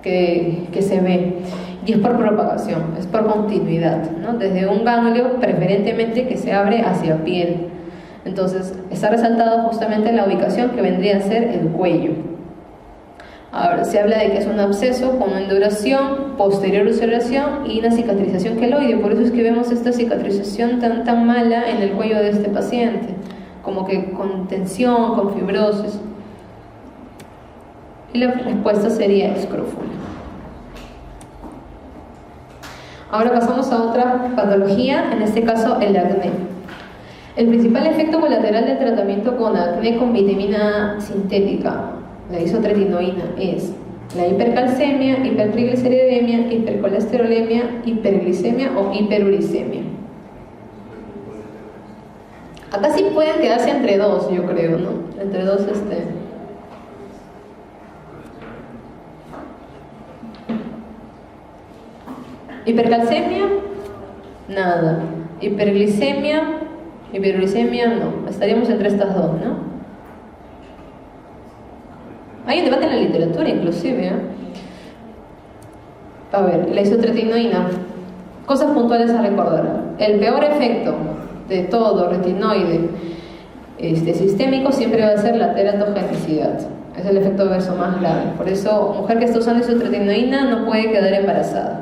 que se ve. Y es por propagación, es por continuidad, ¿no? Desde un ganglio preferentemente que se abre hacia piel. Entonces está resaltado justamente la ubicación que vendría a ser el cuello. Ahora se habla de que es un absceso con induración, posterior ulceración y una cicatrización queloide. Por eso es que vemos esta cicatrización tan mala en el cuello de este paciente, como que con tensión, con fibrosis. Y la respuesta sería escrófula. Ahora pasamos a otra patología, en este caso el acné. El principal efecto colateral del tratamiento con acné con vitamina A sintética, la isotretinoína, es la hipercalcemia, hipertrigliceridemia, hipercolesterolemia, hiperglicemia o hiperuricemia. Acá sí pueden quedarse entre dos, yo creo, ¿no? Entre dos, hipercalcemia, nada. Hiperglicemia, hiperuricemia, no. Estaríamos entre estas dos, ¿no? Hay un debate en la literatura, inclusive, ¿eh? A ver, la isotretinoína. Cosas puntuales a recordar. El peor efecto de todo retinoide sistémico siempre va a ser la teratogenicidad. Es el efecto adverso más grave. Por eso, mujer que está usando isotretinoína no puede quedar embarazada.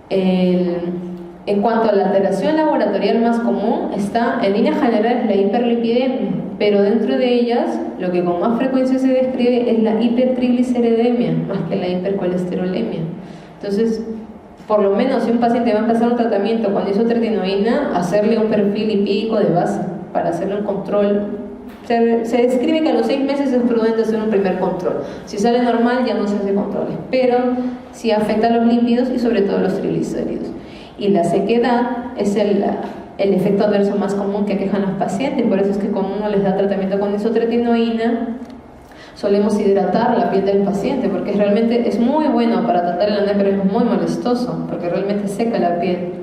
En cuanto a la alteración laboratorial más común, está en líneas generales la hiperlipidemia, pero dentro de ellas lo que con más frecuencia se describe es la hipertrigliceridemia más que la hipercolesterolemia. Entonces, por lo menos si un paciente va a empezar un tratamiento con isotretinoína, hacerle un perfil lipídico de base para hacerle un control. Se describe que a los 6 meses es prudente hacer un primer control. Si sale normal ya no se hace controles, pero sí afecta a los lípidos y sobre todo a los triglicéridos. Y la sequedad es el efecto adverso más común que aquejan los pacientes. Por eso es que cuando uno les da tratamiento con isotretinoína, solemos hidratar la piel del paciente, porque realmente es muy bueno para tratar el acné, pero es muy molestoso, porque realmente seca la piel.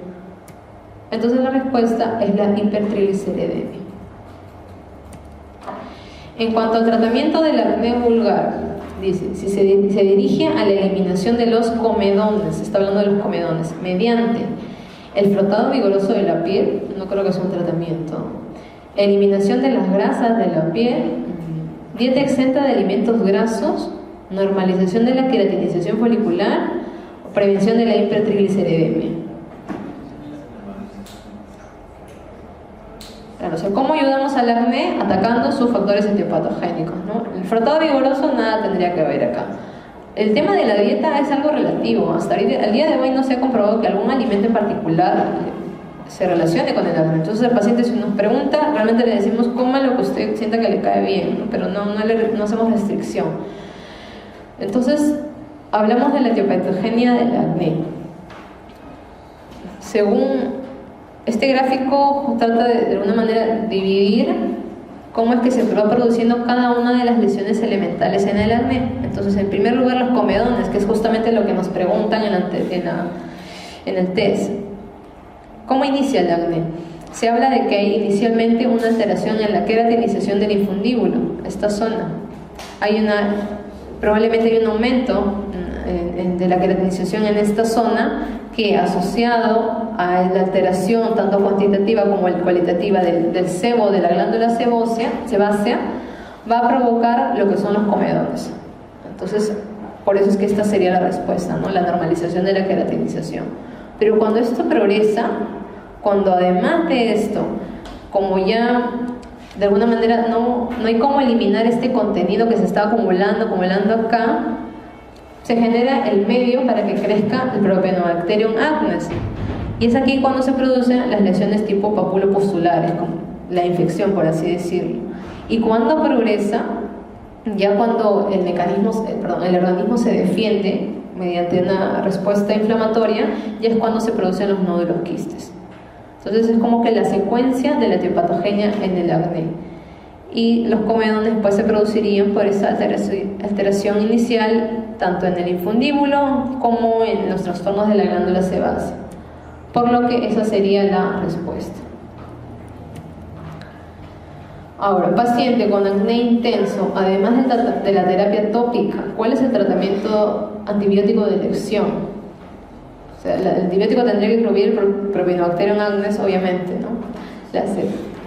Entonces la respuesta es la hipertrigliceridemia. En cuanto al tratamiento del acné vulgar, dice, si se dirige a la eliminación de los comedones, está hablando de los comedones, mediante el frotado vigoroso de la piel, no creo que sea un tratamiento, eliminación de las grasas de la piel, dieta exenta de alimentos grasos, normalización de la queratinización folicular, o prevención de la hipertrigliceridemia. Claro, o sea, ¿cómo ayudamos al acné? Atacando sus factores etiopatogénicos, ¿no? El frotado vigoroso nada tendría que ver acá. El tema de la dieta es algo relativo. Hasta el día de hoy no se ha comprobado que algún alimento en particular se relacione con el acné. Entonces el paciente, si nos pregunta, realmente le decimos coma lo que usted sienta que le cae bien, ¿no? Pero no hacemos restricción. Entonces hablamos de la etiopatogenia del acné. Según este gráfico trata de alguna manera dividir cómo es que se va produciendo cada una de las lesiones elementales en el acné. Entonces, en primer lugar, los comedones, que es justamente lo que nos preguntan en el test. ¿Cómo inicia el acné? Se habla de que hay inicialmente una alteración en la queratinización del infundíbulo, esta zona. Probablemente hay un aumento de la queratinización en esta zona, que asociado a la alteración tanto cuantitativa como cualitativa del sebo de la glándula sebácea, va a provocar lo que son los comedones. Entonces, por eso es que esta sería la respuesta, ¿no? La normalización de la queratinización. Pero cuando esto progresa, cuando además de esto como ya de alguna manera no hay cómo eliminar este contenido que se está acumulando acá, se genera el medio para que crezca el Propionobacterium acnes. Y es aquí cuando se producen las lesiones tipo papulopustulares, como la infección, por así decirlo. Y cuando progresa, ya cuando el organismo se defiende mediante una respuesta inflamatoria, ya es cuando se producen los nódulos quistes. Entonces es como que la secuencia de la etiopatogenia en el acné. Y los comedones pues se producirían por esa alteración inicial tanto en el infundíbulo como en los trastornos de la glándula sebácea. Por lo que esa sería la respuesta. Ahora, paciente con acné intenso, además de la terapia tópica, ¿cuál es el tratamiento antibiótico de elección? O sea, el antibiótico tendría que incluir el Propionobacterium acnes, obviamente, ¿no?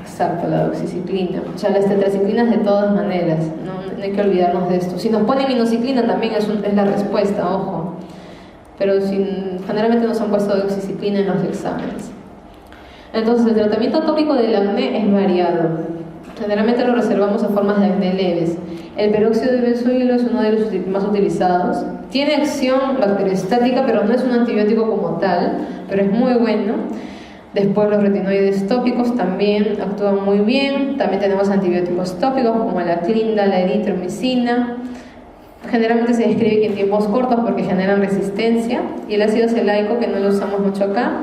Exacto, la doxiciclina. O sea, las tetraciclinas de todas maneras, no hay que olvidarnos de esto. Si nos pone minoxiclina también es la respuesta, ojo. Pero generalmente nos han puesto doxiciclina en los exámenes. Entonces, el tratamiento tópico del acné es variado. Generalmente lo reservamos a formas de acné leves. El peróxido de benzoilo es uno de los más utilizados. Tiene acción bacteriostática, pero no es un antibiótico como tal, pero es muy bueno. Después los retinoides tópicos también actúan muy bien. También tenemos antibióticos tópicos como la clinda, la eritromicina. Generalmente se describe que en tiempos cortos porque generan resistencia. Y el ácido celaico, que no lo usamos mucho acá.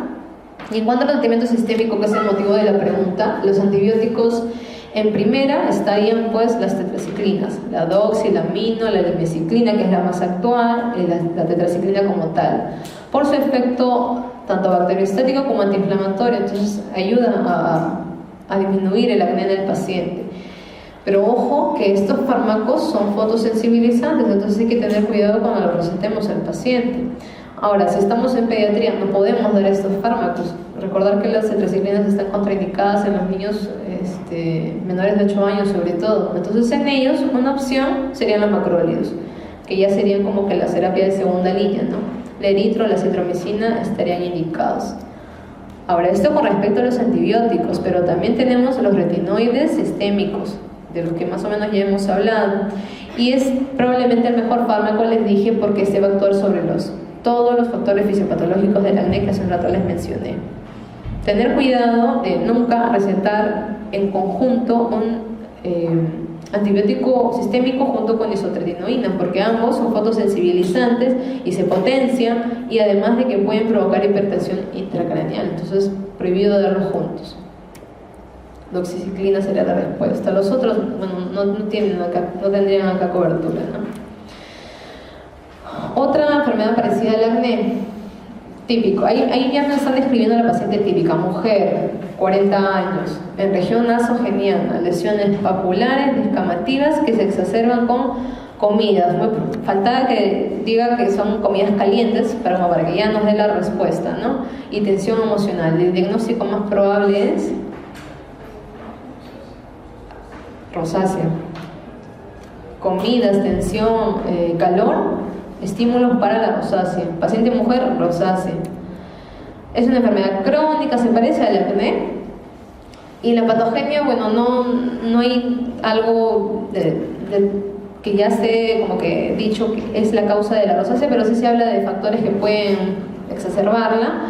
Y en cuanto al tratamiento sistémico, que es el motivo de la pregunta, los antibióticos en primera estarían pues las tetraciclinas, la doxilamino, la limeciclina, que es la más actual, y la tetraciclina como tal, por su efecto tanto bacteriostático como antiinflamatorio. Entonces ayuda a disminuir el acné del paciente. Pero ojo que estos fármacos son fotosensibilizantes, entonces hay que tener cuidado cuando los recetemos al paciente. Ahora, si estamos en pediatría, no podemos dar estos fármacos. Recordar que las tetraciclinas están contraindicadas en los niños menores de 8 años sobre todo. Entonces en ellos una opción serían los macrólidos, que ya serían como que la terapia de segunda línea, ¿no? La eritro, la citromicina estarían indicados. Ahora, esto con respecto a los antibióticos, pero también tenemos los retinoides sistémicos, de los que más o menos ya hemos hablado. Y es probablemente el mejor fármaco, les dije, porque se va a actuar sobre todos los factores fisiopatológicos del acné que hace un rato les mencioné. Tener cuidado de nunca recetar en conjunto un antibiótico sistémico junto con isotretinoína, porque ambos son fotosensibilizantes y se potencian, y además de que pueden provocar hipertensión intracraneal. Entonces, prohibido darlos juntos. Doxiciclina sería la respuesta. Los otros, bueno, no tendrían acá cobertura, ¿no? Otra enfermedad parecida al acné, típico. Ahí ya nos están describiendo a la paciente típica, mujer, 40 años, en región nasogeniana, lesiones papulares, descamativas que se exacerban con comidas. Faltaba que diga que son comidas calientes, pero como para que ya nos dé la respuesta, ¿no? Y tensión emocional. El diagnóstico más probable es rosácea. Comidas, tensión, calor, estímulos para la rosácea. Paciente mujer, rosácea. Es una enfermedad crónica, se parece al acné. Y la patogenia, bueno, no hay algo que ya esté como que dicho que es la causa de la rosácea, pero sí se habla de factores que pueden exacerbarla.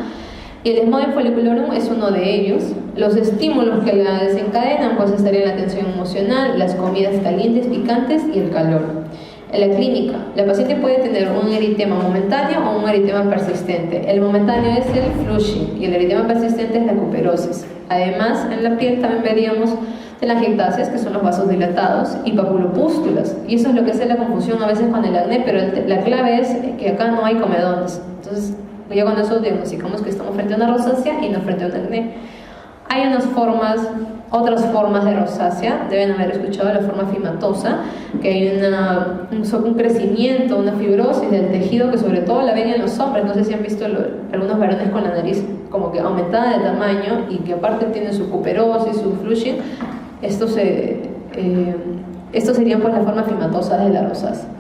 Y el desmodio folliculorum es uno de ellos. Los estímulos que la desencadenan pues estarían la tensión emocional, las comidas calientes, picantes y el calor. En la clínica, la paciente puede tener un eritema momentáneo o un eritema persistente. El momentáneo es el flushing y el eritema persistente es la cuperosis. Además, en la piel también veríamos telangiectasias, que son los vasos dilatados, y papulopústulas. Y eso es lo que hace la confusión a veces con el acné, pero la clave es que acá no hay comedones. Entonces, ya con eso diagnosticamos que estamos frente a una rosácea y no frente a un acné. Hay otras formas de rosácea, deben haber escuchado la forma fimatosa, que hay un crecimiento, una fibrosis del tejido que sobre todo la ven en los hombres. No sé si han visto algunos varones con la nariz como que aumentada de tamaño y que aparte tienen su cuperosis, su flushing. Esto sería pues la forma fimatosa de la rosácea.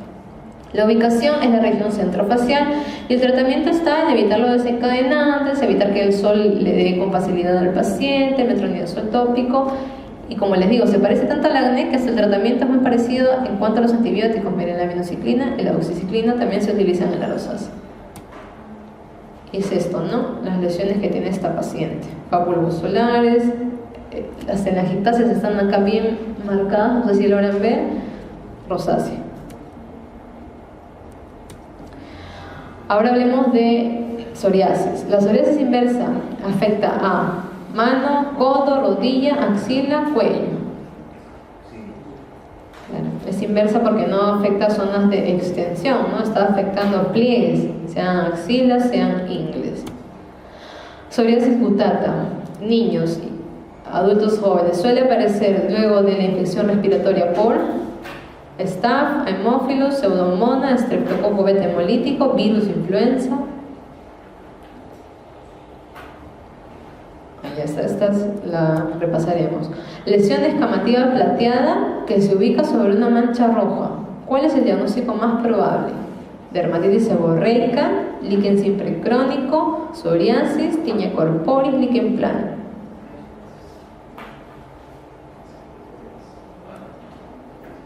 La ubicación es la región centrofacial y el tratamiento está en evitar los desencadenantes, evitar que el sol le dé con facilidad al paciente, metronidazol tópico. Y como les digo, se parece tanto al acné que hasta el tratamiento es muy parecido en cuanto a los antibióticos. Miren, la aminociclina y la doxiciclina también se utilizan en la rosácea. Y es esto, ¿no? Las lesiones que tiene esta paciente. Pápulas solares, las telangiectasias están acá bien marcadas, no sé si logran ver. Rosácea. Ahora hablemos de psoriasis. La psoriasis inversa afecta a mano, codo, rodilla, axila, cuello. Claro, es inversa porque no afecta zonas de extensión, ¿no? Está afectando pliegues, sean axilas, sean ingles. Psoriasis cutata, niños, adultos jóvenes, suele aparecer luego de la infección respiratoria por Staph, Haemophilus, Pseudomonas, Streptococo beta hemolítico, virus influenza. Ya está, estas la repasaremos. Lesión escamativa plateada que se ubica sobre una mancha roja. ¿Cuál es el diagnóstico más probable? Dermatitis seborreica, líquen simple crónico, psoriasis, tiña corporis, líquen plano.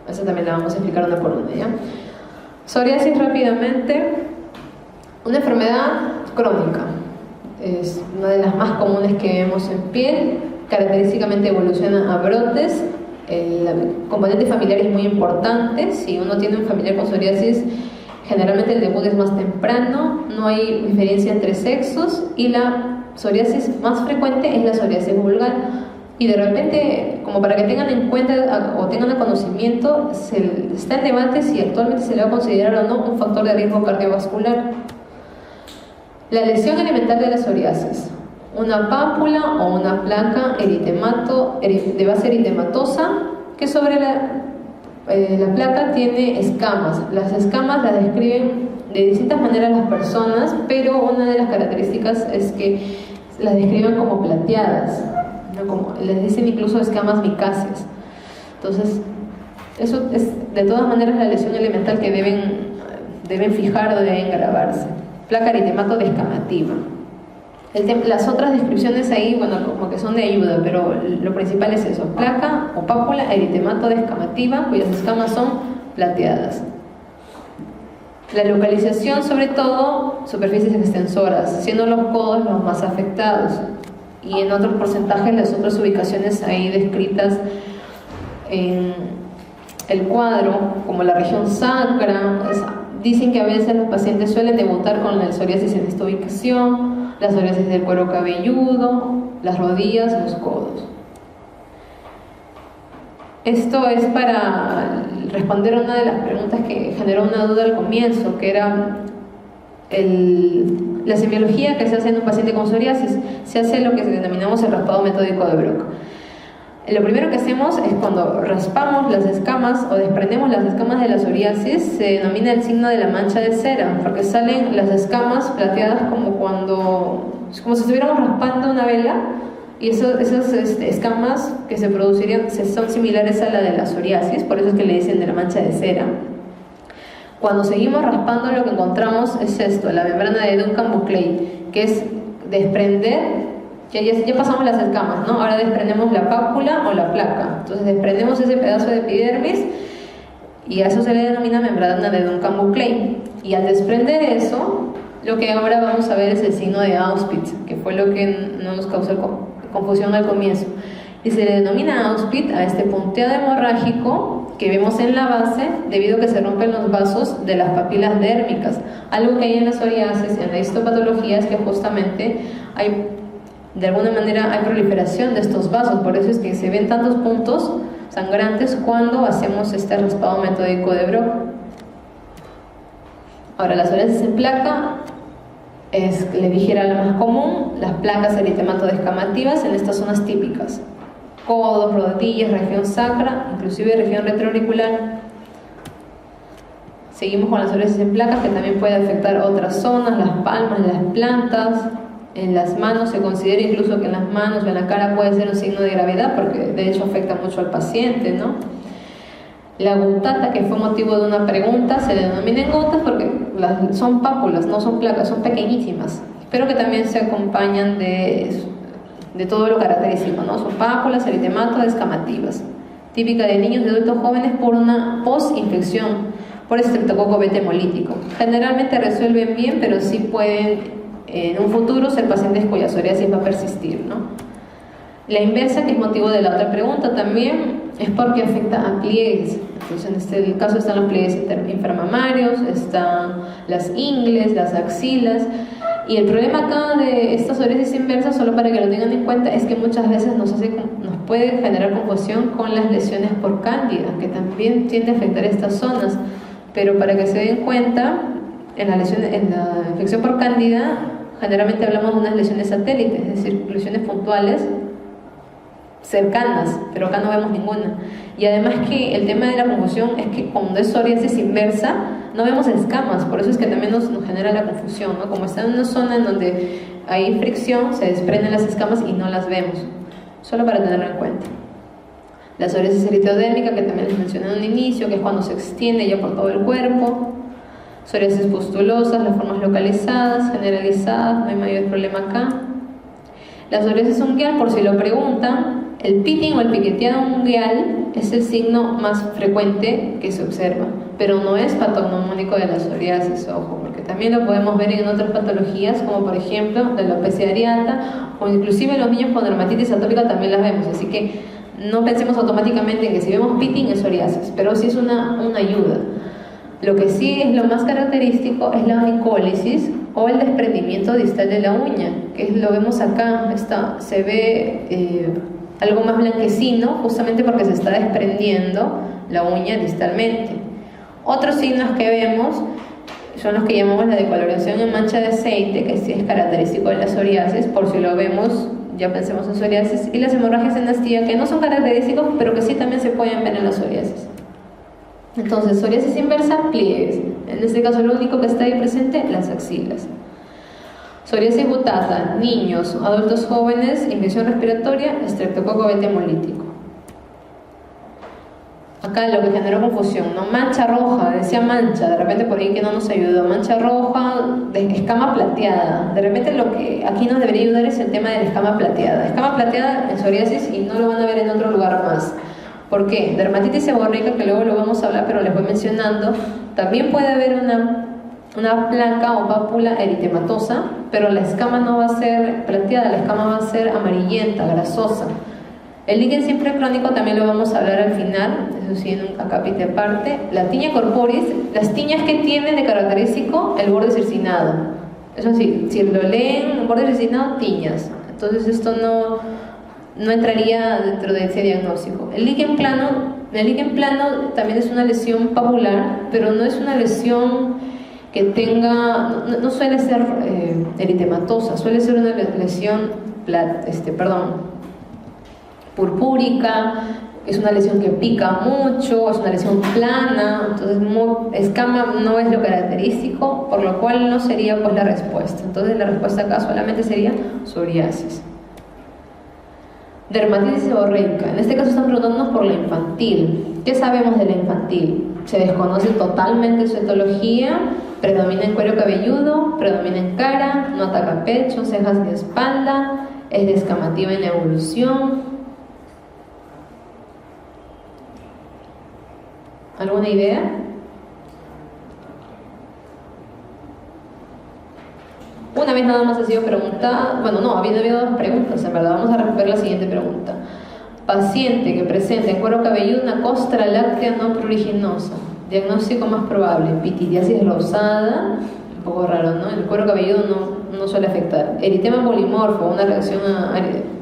Esa también la vamos a explicar una por una, ¿ya? Psoriasis rápidamente, una enfermedad crónica. Es una de las más comunes que vemos en piel, característicamente evoluciona a brotes. El componente familiar es muy importante. Si uno tiene un familiar con psoriasis, generalmente el debut es más temprano, no hay diferencia entre sexos y la psoriasis más frecuente es la psoriasis vulgar. Y de repente, como para que tengan en cuenta o tengan el conocimiento, está en debate si actualmente se le va a considerar o no un factor de riesgo cardiovascular. La lesión elemental de la psoriasis, una pápula o una placa de base eritematosa que sobre la placa tiene escamas. Las escamas las describen de distintas maneras las personas, pero una de las características es que las describen como plateadas, ¿no? Como, les dicen incluso escamas micáceas. Entonces, eso es de todas maneras la lesión elemental que deben fijar o deben grabarse. Placa eritemato descamativa. Las otras descripciones ahí, bueno, como que son de ayuda, pero lo principal es eso: placa o pápula eritemato descamativa, cuyas escamas son plateadas. La localización, sobre todo, superficies extensoras, siendo los codos los más afectados. Y en otros porcentajes, las otras ubicaciones ahí descritas en el cuadro, como la región sacra. Dicen que a veces los pacientes suelen debutar con el psoriasis en esta ubicación, la psoriasis del cuero cabelludo, las rodillas, los codos. Esto es para responder a una de las preguntas que generó una duda al comienzo, que era la semiología que se hace en un paciente con psoriasis. Se hace lo que denominamos el raspado metódico de Brock. Lo primero que hacemos es cuando raspamos las escamas o desprendemos las escamas de la psoriasis, se denomina el signo de la mancha de cera, porque salen las escamas plateadas como si estuviéramos raspando una vela, y esas escamas que se producirían son similares a la de la psoriasis, por eso es que le dicen de la mancha de cera. Cuando seguimos raspando, lo que encontramos es esto, la membrana de Duncan-Buckley, que es desprender. Ya pasamos las escamas, ¿no? Ahora desprendemos la pápula o la placa. Entonces desprendemos ese pedazo de epidermis y a eso se le denomina membrana de Duncan-Buckley. Y al desprender eso, lo que ahora vamos a ver es el signo de Auspitz, que fue lo que no nos causó confusión al comienzo. Y se le denomina Auspitz a este punteado hemorrágico que vemos en la base debido a que se rompen los vasos de las papilas dérmicas. Algo que hay en la psoriasis y en la histopatología es que justamente de alguna manera hay proliferación de estos vasos, por eso es que se ven tantos puntos sangrantes cuando hacemos este raspado metódico de Brock. Ahora, la psoriasis en placa le dijera la más común, las placas eritemato descamativas en estas zonas típicas: codos, rodillas, región sacra, inclusive región retroauricular. Seguimos con la psoriasis en placas, que también puede afectar otras zonas, las palmas, las plantas. En las manos se considera incluso que en las manos o en la cara puede ser un signo de gravedad, porque de hecho afecta mucho al paciente, ¿no? La gutata, que fue motivo de una pregunta, se denominan gotas porque son pápulas, no son placas, son pequeñísimas, pero que también se acompañan de todo lo característico, ¿no? Son pápulas, eritemato, descamativas, típica de niños y adultos jóvenes por una post-infección por estreptococo beta hemolítico. Generalmente resuelven bien, pero sí pueden en un futuro ser pacientes cuya psoriasis va a persistir, ¿no? La inversa, que es motivo de la otra pregunta también, es porque afecta a pliegues. Entonces, en este caso están los pliegues inframamarios, están las ingles, las axilas. Y el problema acá de esta psoriasis inversa, solo para que lo tengan en cuenta, es que muchas veces nos puede generar confusión con las lesiones por cándida, que también tiende a afectar estas zonas. Pero para que se den cuenta, en la infección por cándida, generalmente hablamos de unas lesiones satélites, es decir, lesiones puntuales cercanas, pero acá no vemos ninguna. Y además que el tema de la confusión es que cuando es psoriasis inversa no vemos escamas, por eso es que también nos genera la confusión, ¿no? Como está en una zona en donde hay fricción, se desprenden las escamas y no las vemos, solo para tenerlo en cuenta. La psoriasis eritodérmica, que también les mencioné en un inicio, que es cuando se extiende ya por todo el cuerpo. Psoriasis pustulosas, las formas localizadas, generalizadas, no hay mayor problema acá. La psoriasis ungueal, por si lo preguntan, el pitting o el piqueteado ungueal es el signo más frecuente que se observa, pero no es patognomónico de la psoriasis, ojo, porque también lo podemos ver en otras patologías, como por ejemplo la alopecia areata, o inclusive los niños con dermatitis atópica también las vemos, así que no pensemos automáticamente en que si vemos pitting es psoriasis, pero sí es una ayuda. Lo que sí es lo más característico es la onicólisis o el desprendimiento distal de la uña, que lo vemos acá, se ve algo más blanquecino justamente porque se está desprendiendo la uña distalmente. Otros signos que vemos son los que llamamos la decoloración en mancha de aceite, que sí es característico de la psoriasis, por si lo vemos ya pensemos en psoriasis, y las hemorragias en astilla, que no son característicos pero que sí también se pueden ver en la psoriasis. Entonces, psoriasis inversa, pliegues. En este caso, lo único que está ahí presente, las axilas. Psoriasis gutata, niños, adultos jóvenes, infección respiratoria, estreptococo beta hemolítico. Acá lo que generó confusión, ¿no? Mancha roja, decía mancha, de repente por ahí que no nos ayudó. Mancha roja, de escama plateada. De repente lo que aquí nos debería ayudar es el tema de la escama plateada. Escama plateada en psoriasis y no lo van a ver en otro lugar más. ¿Por qué? Dermatitis seborreica, que luego lo vamos a hablar, pero les voy mencionando. También puede haber una placa o pápula eritematosa, pero la escama no va a ser plateada, la escama va a ser amarillenta, grasosa. El líquen siempre crónico también lo vamos a hablar al final, eso sí, en un acápite aparte. La tiña corporis, las tiñas que tienen de característico el borde circinado. Eso sí, si lo leen, borde circinado, tiñas. Entonces esto no entraría dentro de ese diagnóstico. El líquen plano también es una lesión papular, pero no es una lesión que tenga, no suele ser eritematosa, suele ser una lesión purpúrica, es una lesión que pica mucho, es una lesión plana, entonces escama no es lo característico, por lo cual no sería pues la respuesta. Entonces la respuesta acá solamente sería psoriasis. Dermatitis seborreica, en este caso están preguntándonos por la infantil. ¿Qué sabemos de la infantil? Se desconoce totalmente su etiología, predomina en cuero cabelludo, predomina en cara, no ataca pecho, cejas ni espalda, es descamativa en la evolución. ¿Alguna idea? Una vez nada más ha sido preguntada, bueno, no, había dos preguntas, en verdad. Vamos a resolver la siguiente pregunta. Paciente que presenta en cuero cabelludo una costra láctea no pruriginosa. Diagnóstico más probable, pitidiasis rosada, un poco raro, ¿no? El cuero cabelludo no suele afectar. Eritema polimorfo, una reacción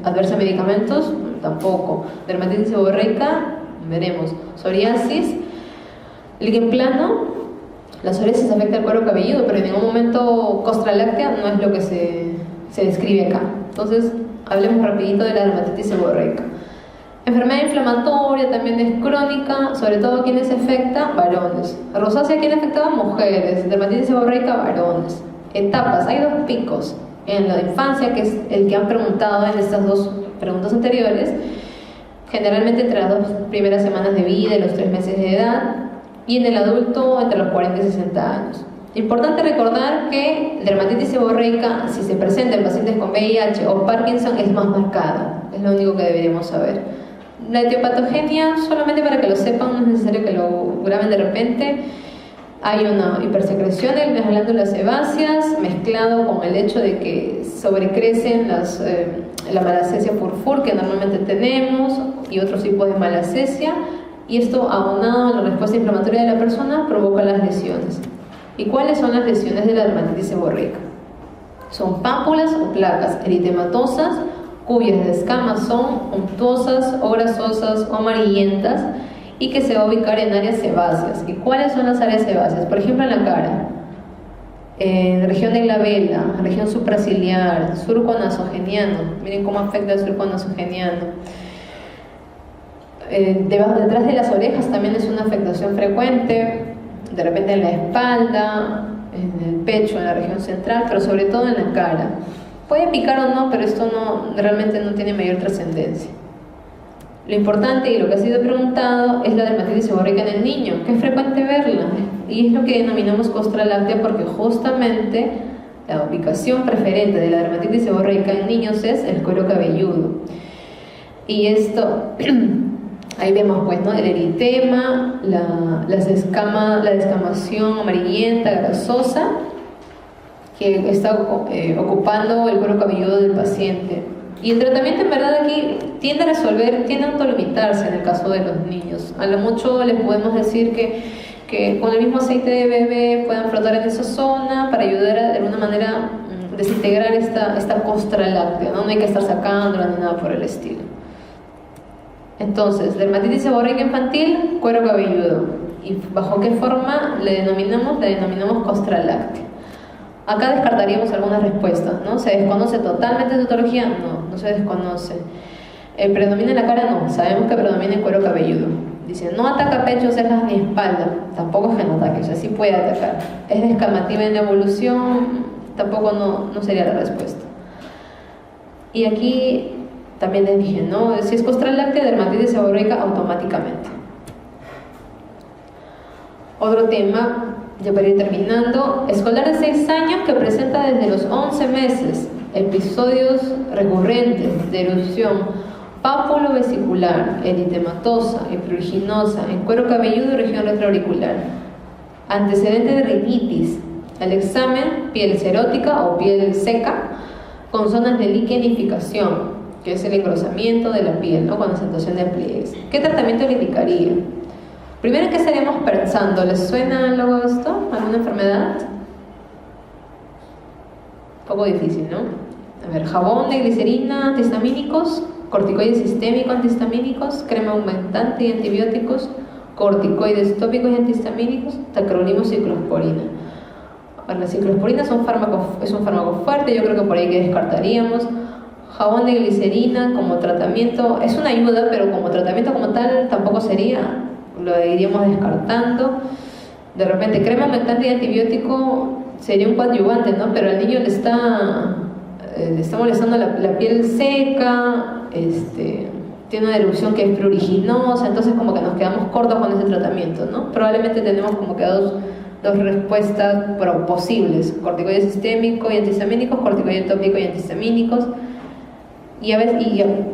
adversa a medicamentos, tampoco. Dermatitis seborreica, veremos. Psoriasis, líquen plano. La psoriasis afecta el cuero cabelludo, pero en ningún momento costra láctea no es lo que se describe acá. Entonces, hablemos rapidito de la dermatitis seborreica. Enfermedad inflamatoria, también es crónica, sobre todo a quienes afecta, varones. Rosácea, ¿quién afectaba? Mujeres. Dermatitis seborreica, varones. Etapas, hay dos picos. En la infancia, que es el que han preguntado en estas dos preguntas anteriores, generalmente entre las 2 primeras semanas de vida y los 3 meses de edad, y en el adulto entre los 40 y 60 años. Importante recordar que dermatitis seborreica, si se presenta en pacientes con VIH o Parkinson, es más marcada, es lo único que deberíamos saber. La etiopatogenia, solamente para que lo sepan, no es necesario que lo graben de repente. Hay una hipersecreción de las glándulas sebáceas mezclado con el hecho de que sobrecrecen la malacesia furfur que normalmente tenemos y otros tipos de malacesia, y esto aunado a la respuesta inflamatoria de la persona provoca las lesiones. ¿Y cuáles son las lesiones de la dermatitis seborreica? Son pápulas o placas eritematosas cuyas escamas son untuosas o grasosas o amarillentas y que se va a ubicar en áreas sebáceas. ¿Y cuáles son las áreas sebáceas? Por ejemplo, en la cara, en la región de glabela, región supraciliar, surco nasogeniano. Miren cómo afecta el surco nasogeniano. Detrás de las orejas también es una afectación frecuente, de repente en la espalda, en el pecho, en la región central, pero sobre todo en la cara. Puede picar o no, pero esto realmente no tiene mayor trascendencia. Lo importante y lo que ha sido preguntado es la dermatitis seborreica en el niño, que es frecuente verla, y es lo que denominamos costra láctea, porque justamente la ubicación preferente de la dermatitis seborreica en niños es el cuero cabelludo. Y esto, ahí vemos pues, ¿no?, el eritema, la descamación amarillenta, grasosa, que está ocupando el cuero cabelludo del paciente. Y el tratamiento en verdad aquí tiende a autolimitarse en el caso de los niños. A lo mucho les podemos decir que con el mismo aceite de bebé puedan frotar en esa zona para ayudar a de alguna manera desintegrar esta costra láctea, ¿no? No hay que estar sacándola ni nada por el estilo. Entonces, dermatitis seborreica infantil, cuero cabelludo. ¿Y bajo qué forma le denominamos? Le denominamos costra láctea. Acá descartaríamos algunas respuestas, ¿no? ¿Se desconoce totalmente su etiología? No se desconoce. ¿Predomina en la cara? No, sabemos que predomina en cuero cabelludo. Dice, no ataca pecho, cejas ni espalda. Tampoco es genoataque, o sea, sí puede atacar. ¿Es descamativa en la evolución? Tampoco no sería la respuesta. Y aquí también les dije, ¿no? Si es costra láctea, dermatitis seborreica automáticamente. Otro tema, ya para ir terminando, escolar de 6 años que presenta desde los 11 meses episodios recurrentes de erupción pápulo-vesicular, eritematosa y pruriginosa en cuero cabelludo y región retroauricular, antecedente de rinitis, al examen piel serótica o piel seca con zonas de liquenificación, que es el engrosamiento de la piel, ¿no?, con acentuación de pliegues. ¿Qué tratamiento le indicaría? Primero, ¿qué estaríamos pensando? ¿Les suena algo esto? ¿Alguna enfermedad? Un poco difícil, ¿no? A ver, jabón de glicerina, antihistamínicos, corticoides sistémicos antihistamínicos, crema aumentante y antibióticos, corticoides tópicos y antihistamínicos, tacrolimus y ciclosporina. Ahora, la ciclosporina es un fármaco fuerte, yo creo que por ahí que descartaríamos. Jabón de glicerina como tratamiento es una ayuda, pero como tratamiento como tal tampoco sería, lo iríamos descartando. De repente crema aumentante y antibiótico sería un coadyuvante, ¿no? Pero al niño le está molestando la piel seca, tiene una erupción que es pruriginosa, entonces como que nos quedamos cortos con ese tratamiento, ¿no? Probablemente tenemos como que dos respuestas posibles: corticoide sistémico y antihistamínicos, corticoide tópico y antihistamínicos. Y a veces,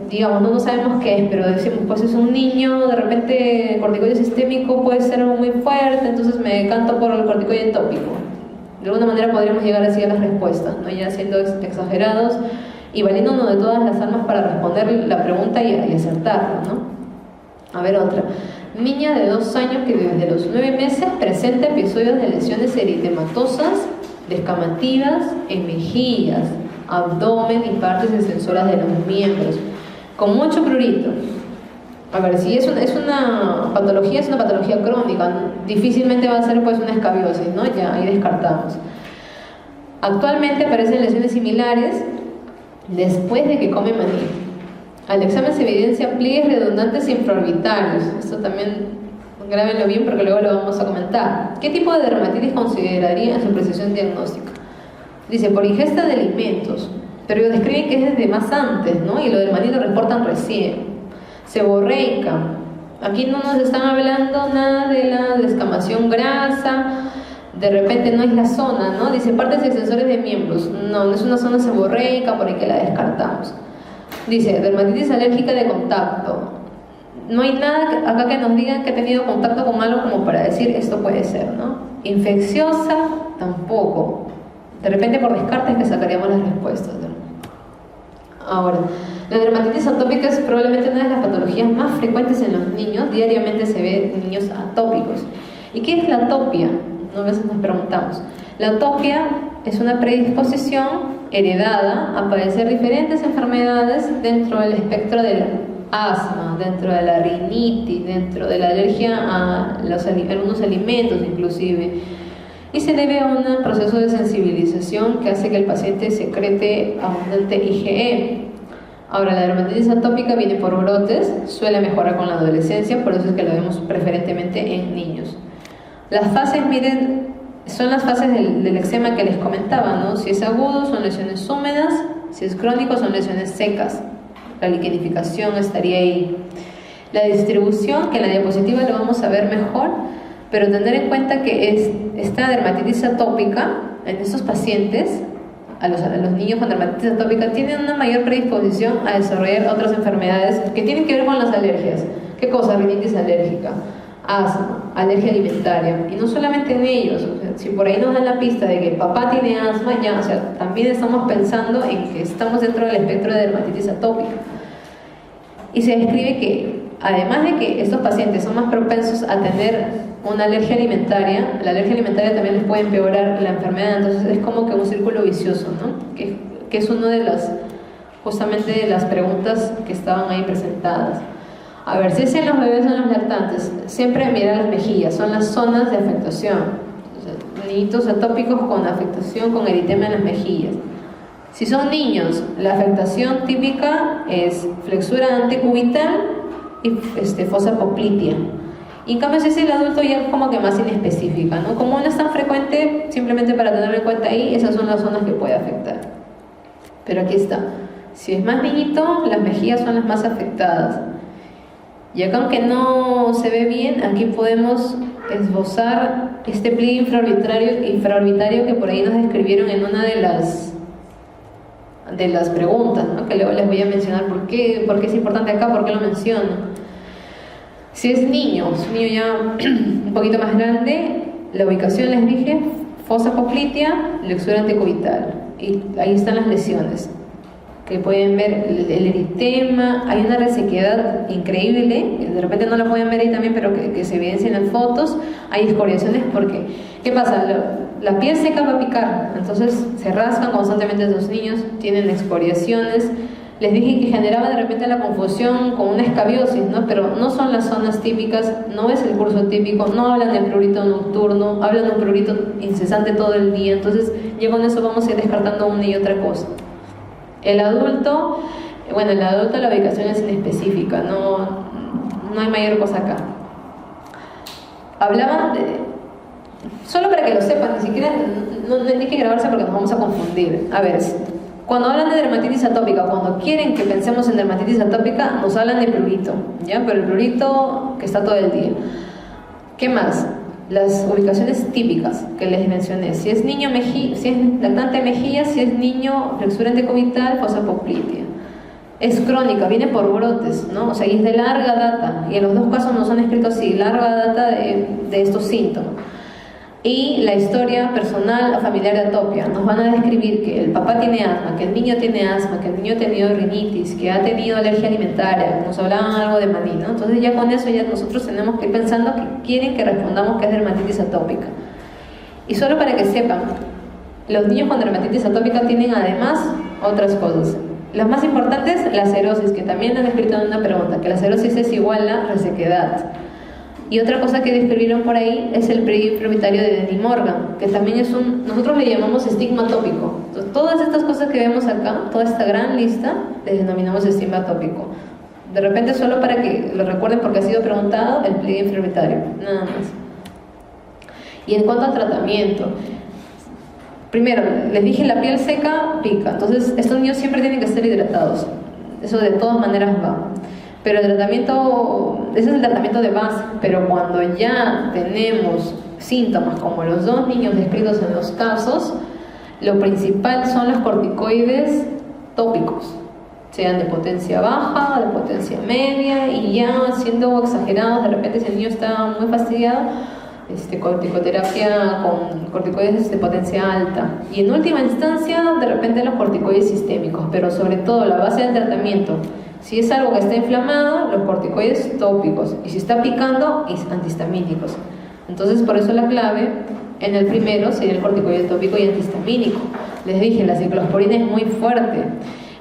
digamos, no sabemos qué es, pero decimos, pues es un niño, de repente el corticoide sistémico puede ser muy fuerte, entonces me decanto por el corticoide tópico. De alguna manera podríamos llegar así a las respuestas, ¿no?, ya siendo exagerados y valiéndonos de todas las armas para responder la pregunta y acertarla, ¿no? A ver, otra. Niña de 2 años que desde los 9 meses presenta episodios de lesiones eritematosas, descamativas en mejillas, abdomen y partes extensoras de los miembros, con mucho prurito. A ver, si es una patología crónica, difícilmente va a ser pues una escabiosis, ¿no? Ya ahí descartamos. Actualmente aparecen lesiones similares después de que come maní. Al examen se evidencia pliegues redundantes infraorbitales. Esto también grábenlo bien porque luego lo vamos a comentar. ¿Qué tipo de dermatitis consideraría en su precisión diagnóstica? Dice, por ingesta de alimentos, pero ellos describen que es desde más antes, ¿no? Y lo del maní lo reportan recién. Seborreica. Aquí no nos están hablando nada de la descamación grasa, de repente no es la zona, ¿no? Dice partes extensores de miembros. No, no es una zona seborreica, por ahí que la descartamos. Dice dermatitis alérgica de contacto. No hay nada acá que nos digan que ha tenido contacto con algo como para decir esto puede ser, ¿no? Infecciosa, tampoco. De repente por descarte es que sacaríamos las respuestas, ¿no? Ahora, la dermatitis atópica es probablemente una de las patologías más frecuentes en los niños. Diariamente se ve en niños atópicos. ¿Y qué es la atopia? A veces nos preguntamos. La atopia es una predisposición heredada a padecer diferentes enfermedades dentro del espectro del asma, dentro de la rinitis, dentro de la alergia a algunos alimentos inclusive. Y se debe a un proceso de sensibilización que hace que el paciente secrete abundante IgE. Ahora, la dermatitis atópica viene por brotes, suele mejorar con la adolescencia, por eso es que lo vemos preferentemente en niños. Las fases, miren, son las fases del eczema que les comentaba, ¿no? Si es agudo, son lesiones húmedas, si es crónico, son lesiones secas. La liquenificación estaría ahí. La distribución, que en la diapositiva lo vamos a ver mejor, pero tener en cuenta que esta dermatitis atópica en estos pacientes, a los niños con dermatitis atópica, tienen una mayor predisposición a desarrollar otras enfermedades que tienen que ver con las alergias. ¿Qué cosa? Rinitis alérgica, asma, alergia alimentaria. Y no solamente en ellos, o sea, si por ahí nos dan la pista de que el papá tiene asma, ya, o sea, también estamos pensando en que estamos dentro del espectro de dermatitis atópica. Y se describe que, además de que estos pacientes son más propensos a tener una alergia alimentaria, la alergia alimentaria también les puede empeorar la enfermedad, entonces es como que un círculo vicioso, ¿no? Que es una de las, justamente de las preguntas que estaban ahí presentadas. A ver, si es en los bebés o en los lactantes, siempre mirar las mejillas, son las zonas de afectación. O sea, niñitos atópicos con afectación, con eritema en las mejillas. Si son niños, la afectación típica es flexura antecubital y fosa poplitea. Y en cambio, si es el adulto, ya es como que más inespecífica, ¿no? Como no es tan frecuente, simplemente para tenerlo en cuenta ahí, esas son las zonas que puede afectar. Pero aquí está. Si es más niñito, las mejillas son las más afectadas. Y acá, aunque no se ve bien, aquí podemos esbozar este pliegue infraorbitario que por ahí nos describieron en una de las preguntas, ¿no? Que luego les voy a mencionar por qué es importante acá, por qué lo menciono. Si es niño ya un poquito más grande, la ubicación les dije, fosa poplitea, flexura antecubital. Y ahí están las lesiones, que pueden ver el eritema, hay una resequedad increíble, de repente no la pueden ver ahí también, pero que se evidencia en las fotos. Hay escoriaciones porque, ¿qué pasa? La piel seca va a picar, entonces se rascan constantemente esos niños, tienen escoriaciones. Les dije que generaba de repente la confusión con una escabiosis, ¿no? Pero no son las zonas típicas, no es el curso típico, no hablan de prurito nocturno, hablan de un prurito incesante todo el día, entonces ya con eso vamos a ir descartando una y otra cosa. El adulto, en el adulto la ubicación es inespecífica, no hay mayor cosa acá. Hablaban de, solo para que lo sepan, ni siquiera no hay que grabarse porque nos vamos a confundir. A ver, cuando hablan de dermatitis atópica, cuando quieren que pensemos en dermatitis atópica, nos hablan de prurito, ¿ya? Pero el prurito que está todo el día. ¿Qué más? Las ubicaciones típicas que les mencioné. Si es niño si es lactante mejilla, si es niño flexura antecubital, fosa poplitea. Es crónica, viene por brotes, ¿no? O sea, y es de larga data. Y en los dos casos nos han escrito así, larga data de estos síntomas. Y la historia personal o familiar de atopia. Nos van a describir que el papá tiene asma, que el niño tiene asma, que el niño ha tenido rinitis, que ha tenido alergia alimentaria, nos hablaban algo de maní, ¿no? Entonces ya con eso ya nosotros tenemos que ir pensando que quieren que respondamos que es dermatitis atópica. Y solo para que sepan, los niños con dermatitis atópica tienen además otras cosas. Las más importantes, la cerosis, que también han escrito en una pregunta, que la cerosis es igual a resequedad. Y otra cosa que describieron por ahí es el pliegue infraorbitario de Denny Morgan, que también es nosotros le llamamos estigma atópico. Entonces, todas estas cosas que vemos acá, toda esta gran lista, les denominamos estigma atópico. De repente, solo para que lo recuerden porque ha sido preguntado, el pliegue infraorbitario, nada más. Y en cuanto al tratamiento, primero, les dije la piel seca pica, entonces estos niños siempre tienen que estar hidratados, eso de todas maneras va. Pero el tratamiento, ese es el tratamiento de base, pero cuando ya tenemos síntomas como los dos niños descritos en los casos, lo principal son los corticoides tópicos, sean de potencia baja, de potencia media, y ya siendo exagerados, de repente si el niño está muy fastidiado, corticoterapia con corticoides de potencia alta, y en última instancia de repente los corticoides sistémicos, pero sobre todo la base del tratamiento, si es algo que está inflamado, los corticoides tópicos, y si está picando, antihistamínicos. Entonces por eso la clave en el primero sería el corticoide tópico y antihistamínico. Les dije, la ciclosporina es muy fuerte.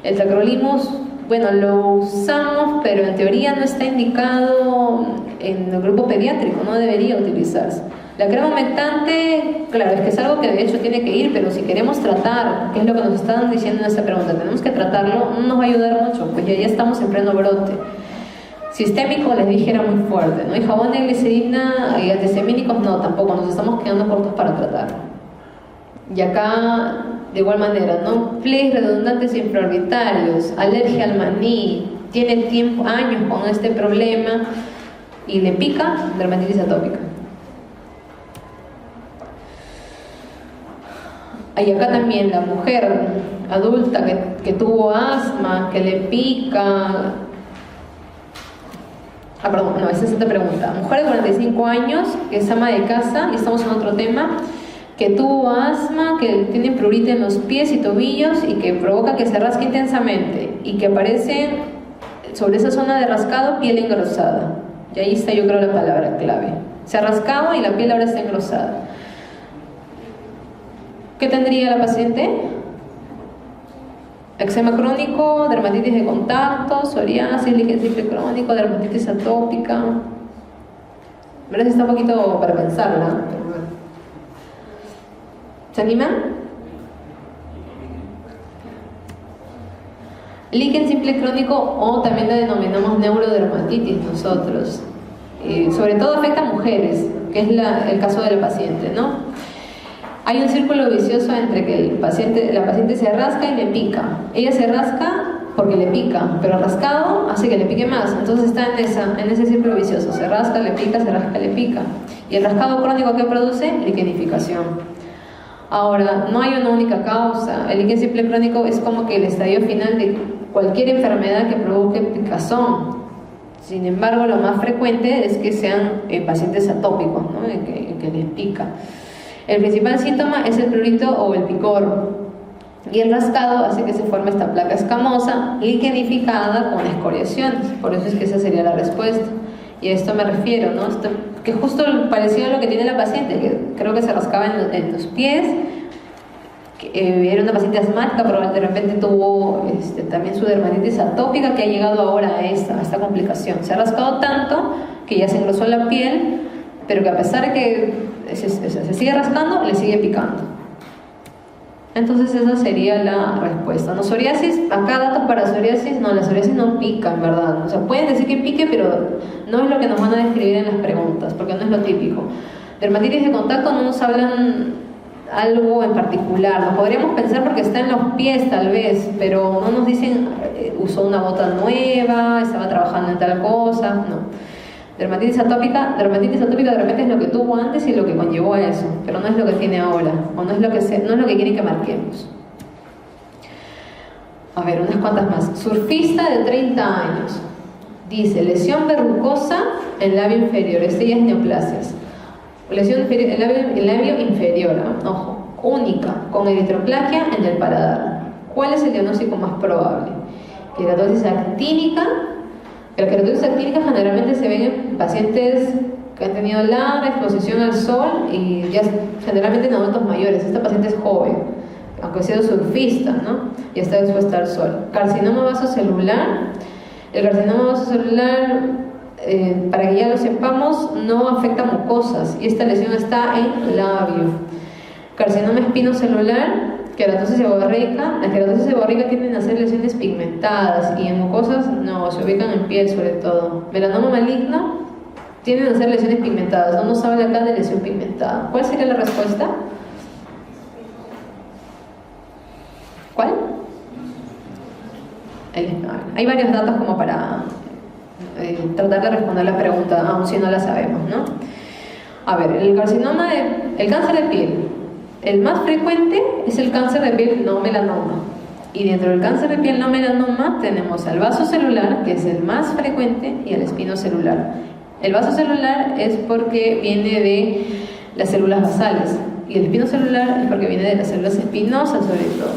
El tacrolimus, bueno, lo usamos, pero en teoría no está indicado en el grupo pediátrico, no debería utilizarse. La crema humectante, claro, es que es algo que de hecho tiene que ir, pero si queremos tratar, que es lo que nos están diciendo en esta pregunta, tenemos que tratarlo, no nos va a ayudar mucho, pues ya estamos en pleno brote. Sistémico, les dije, era muy fuerte, ¿no? Y jabón de glicerina y antihistamínicos, no, tampoco, nos estamos quedando cortos para tratarlo. Y acá, de igual manera, ¿no? Pliegues redundantes infraorbitarios, alergia al maní, tiene años con este problema y le pica, dermatitis atópica. Y acá también la mujer adulta que tuvo asma, que le pica. Perdón, no, esa es otra pregunta. Mujer de 45 años, que es ama de casa, y estamos en otro tema, que tuvo asma, que tiene prurita en los pies y tobillos y que provoca que se rasque intensamente y que aparece sobre esa zona de rascado piel engrosada. Y ahí está, yo creo, la palabra clave. Se ha rascado y la piel ahora está engrosada. ¿Qué tendría la paciente? Eczema crónico, dermatitis de contacto, psoriasis, líquen simple crónico, dermatitis atópica. ¿Verdad? Está un poquito para pensarla, pero bueno. ¿Se animan? Líquen simple crónico, o también la denominamos neurodermatitis nosotros. Sobre todo afecta a mujeres, que es el caso de la paciente, ¿no? Hay un círculo vicioso entre que la paciente se rasca y le pica. Ella se rasca porque le pica, pero el rascado hace que le pique más. Entonces está en ese círculo vicioso. Se rasca, le pica, se rasca, le pica. Y el rascado crónico, ¿qué produce? Liquenificación. Ahora, no hay una única causa. El líquen simple crónico es como que el estadio final de cualquier enfermedad que provoque picazón. Sin embargo, lo más frecuente es que sean pacientes atópicos, ¿no? que les pica. El principal síntoma es el prurito o el picor, y el rascado hace que se forme esta placa escamosa liquenificada con escoriaciones. Por eso es que esa sería la respuesta, y a esto me refiero, ¿no? Que justo parecido a lo que tiene la paciente, que creo que se rascaba en los pies, era una paciente asmática, pero de repente tuvo también su dermatitis atópica, que ha llegado ahora a esta complicación. Se ha rascado tanto que ya se engrosó la piel, pero que a pesar de que se sigue rascando, le sigue picando. Entonces esa sería la respuesta. No, psoriasis, acá datos para psoriasis, no, la psoriasis no pica, en verdad. O sea, pueden decir que pique, pero no es lo que nos van a describir en las preguntas, porque no es lo típico. Dermatitis de contacto no nos hablan algo en particular. Nos podríamos pensar porque está en los pies tal vez, pero no nos dicen usó una bota nueva, estaba trabajando en tal cosa, no. Dermatitis atópica de repente es lo que tuvo antes y lo que conllevó a eso, pero no es lo que tiene ahora, o no es lo que quieren que marquemos. A ver, unas cuantas más. Surfista de 30 años. Dice, lesión verrucosa en labio inferior. Este ya es neoplasias. Lesión en labio inferior, ¿no? Ojo, única, con eritroplaquia en el paladar. ¿Cuál es el diagnóstico más probable? Queratosis actínica. La queratosis actínica generalmente se ven en pacientes que han tenido larga exposición al sol y ya generalmente en adultos mayores. Esta paciente es joven, aunque ha sido surfista, ¿no? Y está expuesta al sol. Carcinoma vasocelular. El carcinoma vasocelular, para que ya lo sepamos, no afecta mucosas y esta lesión está en labio. Carcinoma espinocelular, queratosis seborreica. Las queratosis seborreicas tienden a ser lesiones pigmentadas y en mucosas no, se ubican en piel sobre todo. Melanoma maligno tienden a ser lesiones pigmentadas. No nos habla acá de lesión pigmentada. ¿Cuál sería la respuesta? ¿Cuál? Hay varios datos como para tratar de responder la pregunta, aun si no la sabemos, ¿no? A ver, el cáncer de piel, el más frecuente es el cáncer de piel no melanoma. Y dentro del cáncer de piel no melanoma tenemos al vaso celular, que es el más frecuente, y al espinocelular. El vaso celular es porque viene de las células basales, y el espinocelular es porque viene de las células espinosas, sobre todo.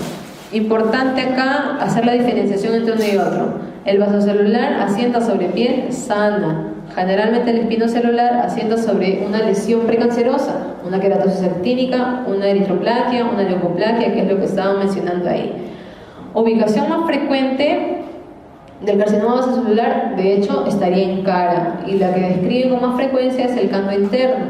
Importante acá hacer la diferenciación entre uno y otro. El vasocelular asienta sobre piel sana. Generalmente el espinocelular asienta sobre una lesión precancerosa, una queratosis actínica, una eritroplaquia, una leucoplaquia, que es lo que estaba mencionando ahí. Ubicación más frecuente del carcinoma vasocelular, de hecho, estaría en cara, y la que describe con más frecuencia es el cando interno.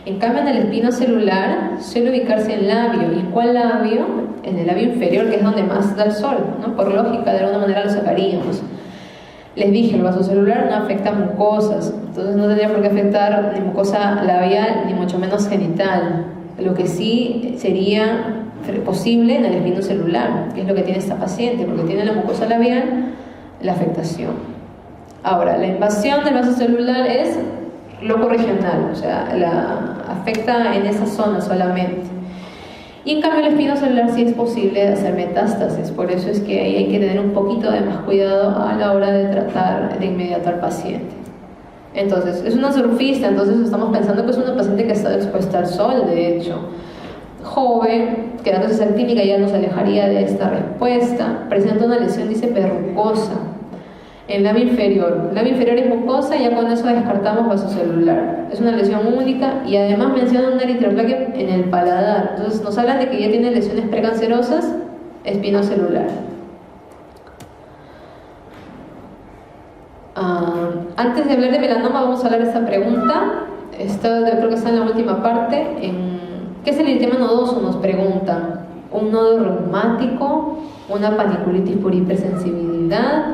En cambio, en el espinocelular suele ubicarse en labio. ¿Y cuál labio? En el labio inferior, que es donde más da el sol, ¿no? Por lógica, de alguna manera lo sacaríamos. Les dije, el vasocelular no afecta mucosas, entonces no tendría por qué afectar ni mucosa labial, ni mucho menos genital. Lo que sí sería posible en el espinocelular, que es lo que tiene esta paciente, porque tiene la mucosa labial, la afectación. Ahora, la invasión del vasocelular es locorregional, o sea, afecta en esa zona solamente. Y en cambio el espinocelular sí es posible hacer metástasis, por eso es que ahí hay que tener un poquito de más cuidado a la hora de tratar de inmediato al paciente. Entonces, es una surfista, entonces estamos pensando que es una paciente que ha estado expuesta al sol, de hecho. Joven, quedándose actínica, ya nos alejaría de esta respuesta. Presenta una lesión, dice, verrucosa en labio inferior. El labio inferior es mucosa, ya con eso descartamos vasocelular. Es una lesión única y además menciona una eritroplaquia en el paladar. Entonces nos hablan de que ya tiene lesiones precancerosas espinocelular. Antes de hablar de melanoma vamos a hablar de esta pregunta. Creo que está en la última parte. ¿Qué es el eritema nodoso? Nos preguntan. Un nodo reumático, una paniculitis por hipersensibilidad,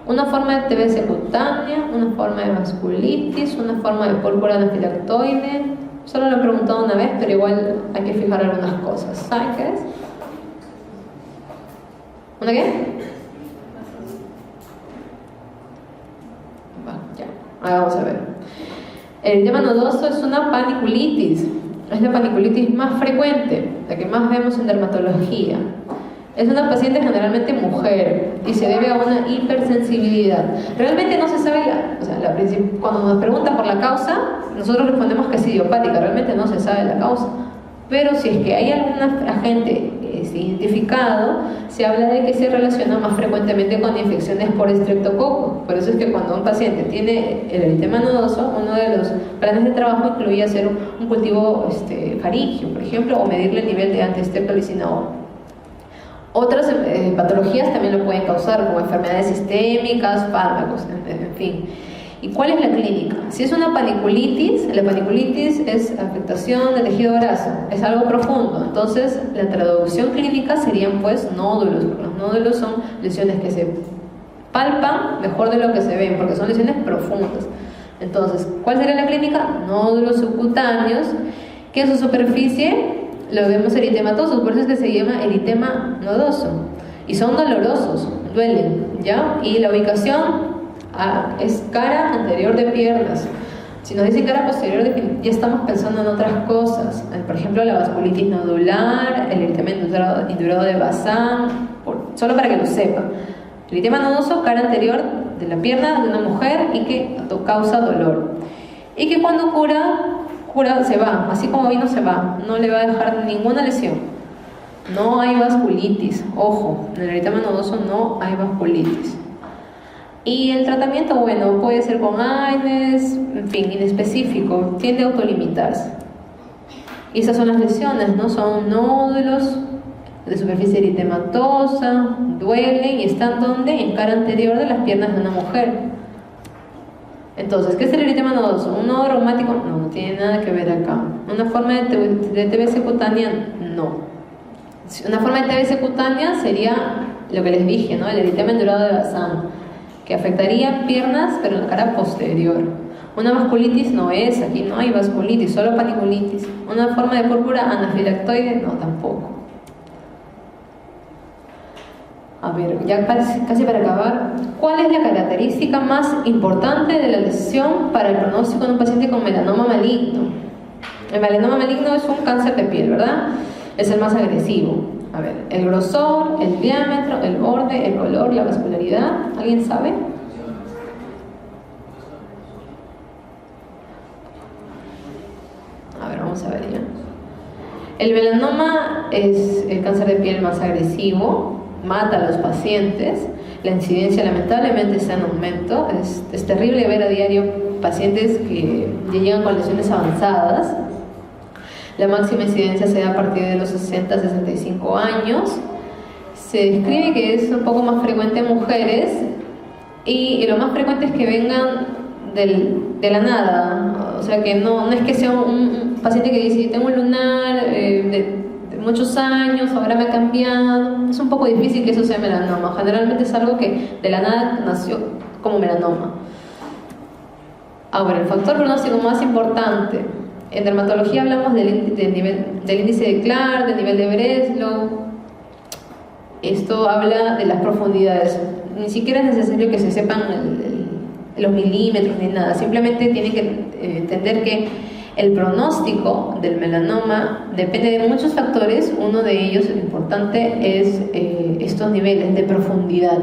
una forma de TBC cutánea, una forma de vasculitis, una forma de púrpura anafilactoide. Solo lo he preguntado una vez, pero igual hay que fijar algunas cosas. ¿Saben qué es? ¿Una qué? Ya. Ahora vamos a ver. El eritema nodoso es una paniculitis. Es la paniculitis más frecuente, la que más vemos en dermatología. Es una paciente generalmente mujer y se debe a una hipersensibilidad. Realmente no se sabe, cuando nos preguntan por la causa, nosotros respondemos que es idiopática, realmente no se sabe la causa. Pero si es que hay algún agente identificado, se habla de que se relaciona más frecuentemente con infecciones por estreptococo. Por eso es que cuando un paciente tiene el eritema nodoso, uno de los planes de trabajo incluye hacer un cultivo faríngeo, por ejemplo, o medirle el nivel de antistreptolicinol. Otras patologías también lo pueden causar, como enfermedades sistémicas, fármacos, en fin. ¿Y cuál es la clínica? Si es una paniculitis, la paniculitis es afectación del tejido graso, es algo profundo. Entonces, la traducción clínica serían pues nódulos, porque los nódulos son lesiones que se palpan mejor de lo que se ven, porque son lesiones profundas. Entonces, ¿cuál sería la clínica? Nódulos subcutáneos, que en su superficie lo vemos eritematosos, por eso es que se llama eritema nodoso. Y son dolorosos, duelen, ¿ya? Y la ubicación es cara anterior de piernas. Si nos dicen cara posterior de piernas, ya estamos pensando en otras cosas. Por ejemplo, la vasculitis nodular, el eritema indurado de Bazán, solo para que lo sepa. El eritema nodoso, cara anterior de la pierna de una mujer y que causa dolor. Y que cuando cura se va, así como vino se va, no le va a dejar ninguna lesión. No hay vasculitis, ojo, en el eritema nodoso no hay vasculitis. Y el tratamiento, bueno, puede ser con AINES, en fin, inespecífico, tiende a autolimitarse. Y esas son las lesiones, ¿no? Son nódulos de superficie eritematosa, duelen y están ¿dónde? En cara anterior de las piernas de una mujer. Entonces, ¿qué es el eritema nodoso? ¿Un nodo reumático? No tiene nada que ver acá. ¿Una forma de TBC cutánea? No. Una forma de TBC cutánea sería lo que les dije, ¿no? El eritema indurado de Bazán, que afectaría piernas, pero en la cara posterior. Una vasculitis no es, aquí no hay vasculitis, solo paniculitis. Una forma de púrpura anafilactoide, no, tampoco. A ver, ya casi para acabar, ¿cuál es la característica más importante de la lesión para el pronóstico en un paciente con melanoma maligno. El melanoma maligno es un cáncer de piel, ¿verdad? Es el más agresivo. A ver, el grosor, el diámetro, el borde, el color, la vascularidad. ¿Alguien sabe? A ver, vamos a ver ya. El melanoma es el cáncer de piel más agresivo, mata a los pacientes, la incidencia lamentablemente está en aumento, es terrible ver a diario pacientes que ya llegan con lesiones avanzadas. La máxima incidencia se da a partir de los 60 a 65 años. Se describe que es un poco más frecuente en mujeres y lo más frecuente es que vengan de la nada, o sea que no es que sea un paciente que dice tengo un lunar de muchos años, ahora me ha cambiado. Es un poco difícil que eso sea melanoma, generalmente es algo que de la nada nació como melanoma. Ahora, el factor pronóstico más importante, en dermatología hablamos del índice de Clark, del nivel de Breslow. Esto habla de las profundidades, ni siquiera es necesario que se sepan los milímetros ni nada, simplemente tienen que entender que el pronóstico del melanoma depende de muchos factores. Uno de ellos, el importante, es estos niveles de profundidad,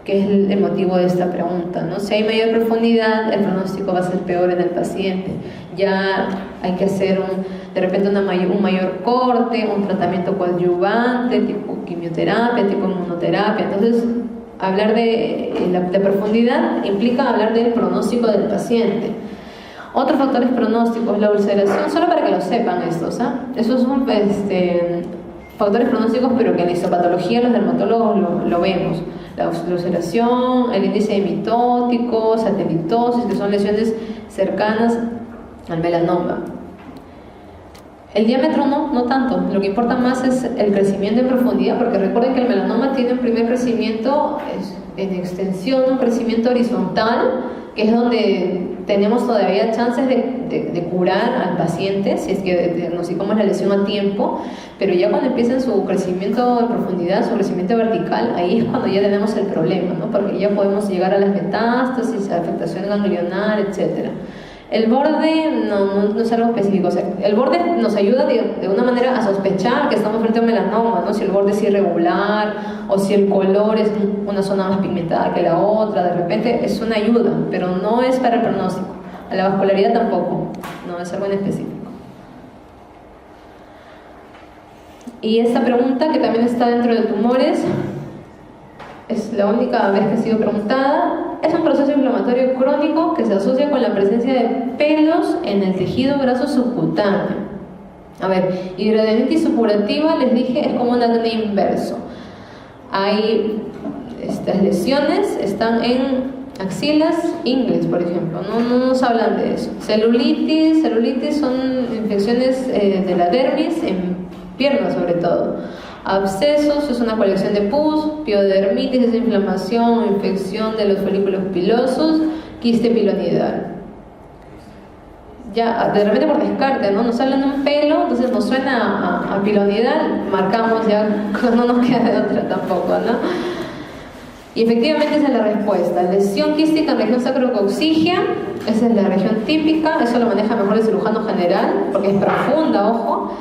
que es el motivo de esta pregunta, ¿no? Si hay mayor profundidad, el pronóstico va a ser peor en el paciente. Ya hay que hacer de repente un mayor corte, un tratamiento coadyuvante, tipo quimioterapia, tipo inmunoterapia. Entonces, hablar de profundidad implica hablar del pronóstico del paciente. Otros factores pronósticos, la ulceración, solo para que lo sepan estos, esos son factores pronósticos, pero que en la histopatología los dermatólogos lo vemos. La ulceración, el índice de mitótico, satelitosis, que son lesiones cercanas al melanoma. El diámetro no tanto, lo que importa más es el crecimiento en profundidad, porque recuerden que el melanoma tiene un primer crecimiento en extensión, un crecimiento horizontal, que es donde tenemos todavía chances de curar al paciente si es que diagnosticamos la lesión a tiempo, pero ya cuando empieza su crecimiento en profundidad, su crecimiento vertical, ahí es cuando ya tenemos el problema, ¿no? Porque ya podemos llegar a las metástasis, a afectación ganglionar, etcétera. El borde no es algo específico, o sea, el borde nos ayuda de una manera a sospechar que estamos frente a un melanoma, ¿no? Si el borde es irregular o si el color es una zona más pigmentada que la otra, de repente es una ayuda, pero no es para el pronóstico. A la vascularidad tampoco, no es algo en específico. Y esta pregunta, que también está dentro de tumores, es la única vez que ha sido preguntada. Es un proceso inflamatorio crónico que se asocia con la presencia de pelos en el tejido graso subcutáneo. A ver, hidradenitis supurativa, les dije, es como un acné inverso. Hay estas lesiones, están en axilas, ingles, por ejemplo, no nos hablan de eso. Celulitis son infecciones de la dermis, en piernas sobre todo. Abscesos es una colección de pus, piodermitis es inflamación o infección de los folículos pilosos, quiste pilonidal. Ya, de repente por descarte, ¿no? Nos hablan de un pelo, entonces nos suena a pilonidal, marcamos ya, no nos queda de otra tampoco, ¿no? Y efectivamente esa es la respuesta. Lesión quística en región sacrococcígea, esa es la región típica, eso lo maneja mejor el cirujano general, porque es profunda, ojo.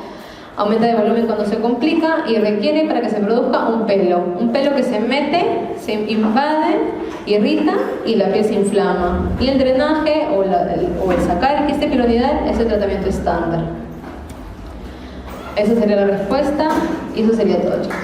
Aumenta de volumen cuando se complica y requiere para que se produzca un pelo que se mete, se invade, irrita y la piel se inflama. Y el drenaje o el sacar el quiste pilonidal es el tratamiento estándar. Esa sería la respuesta y eso sería todo, chicos.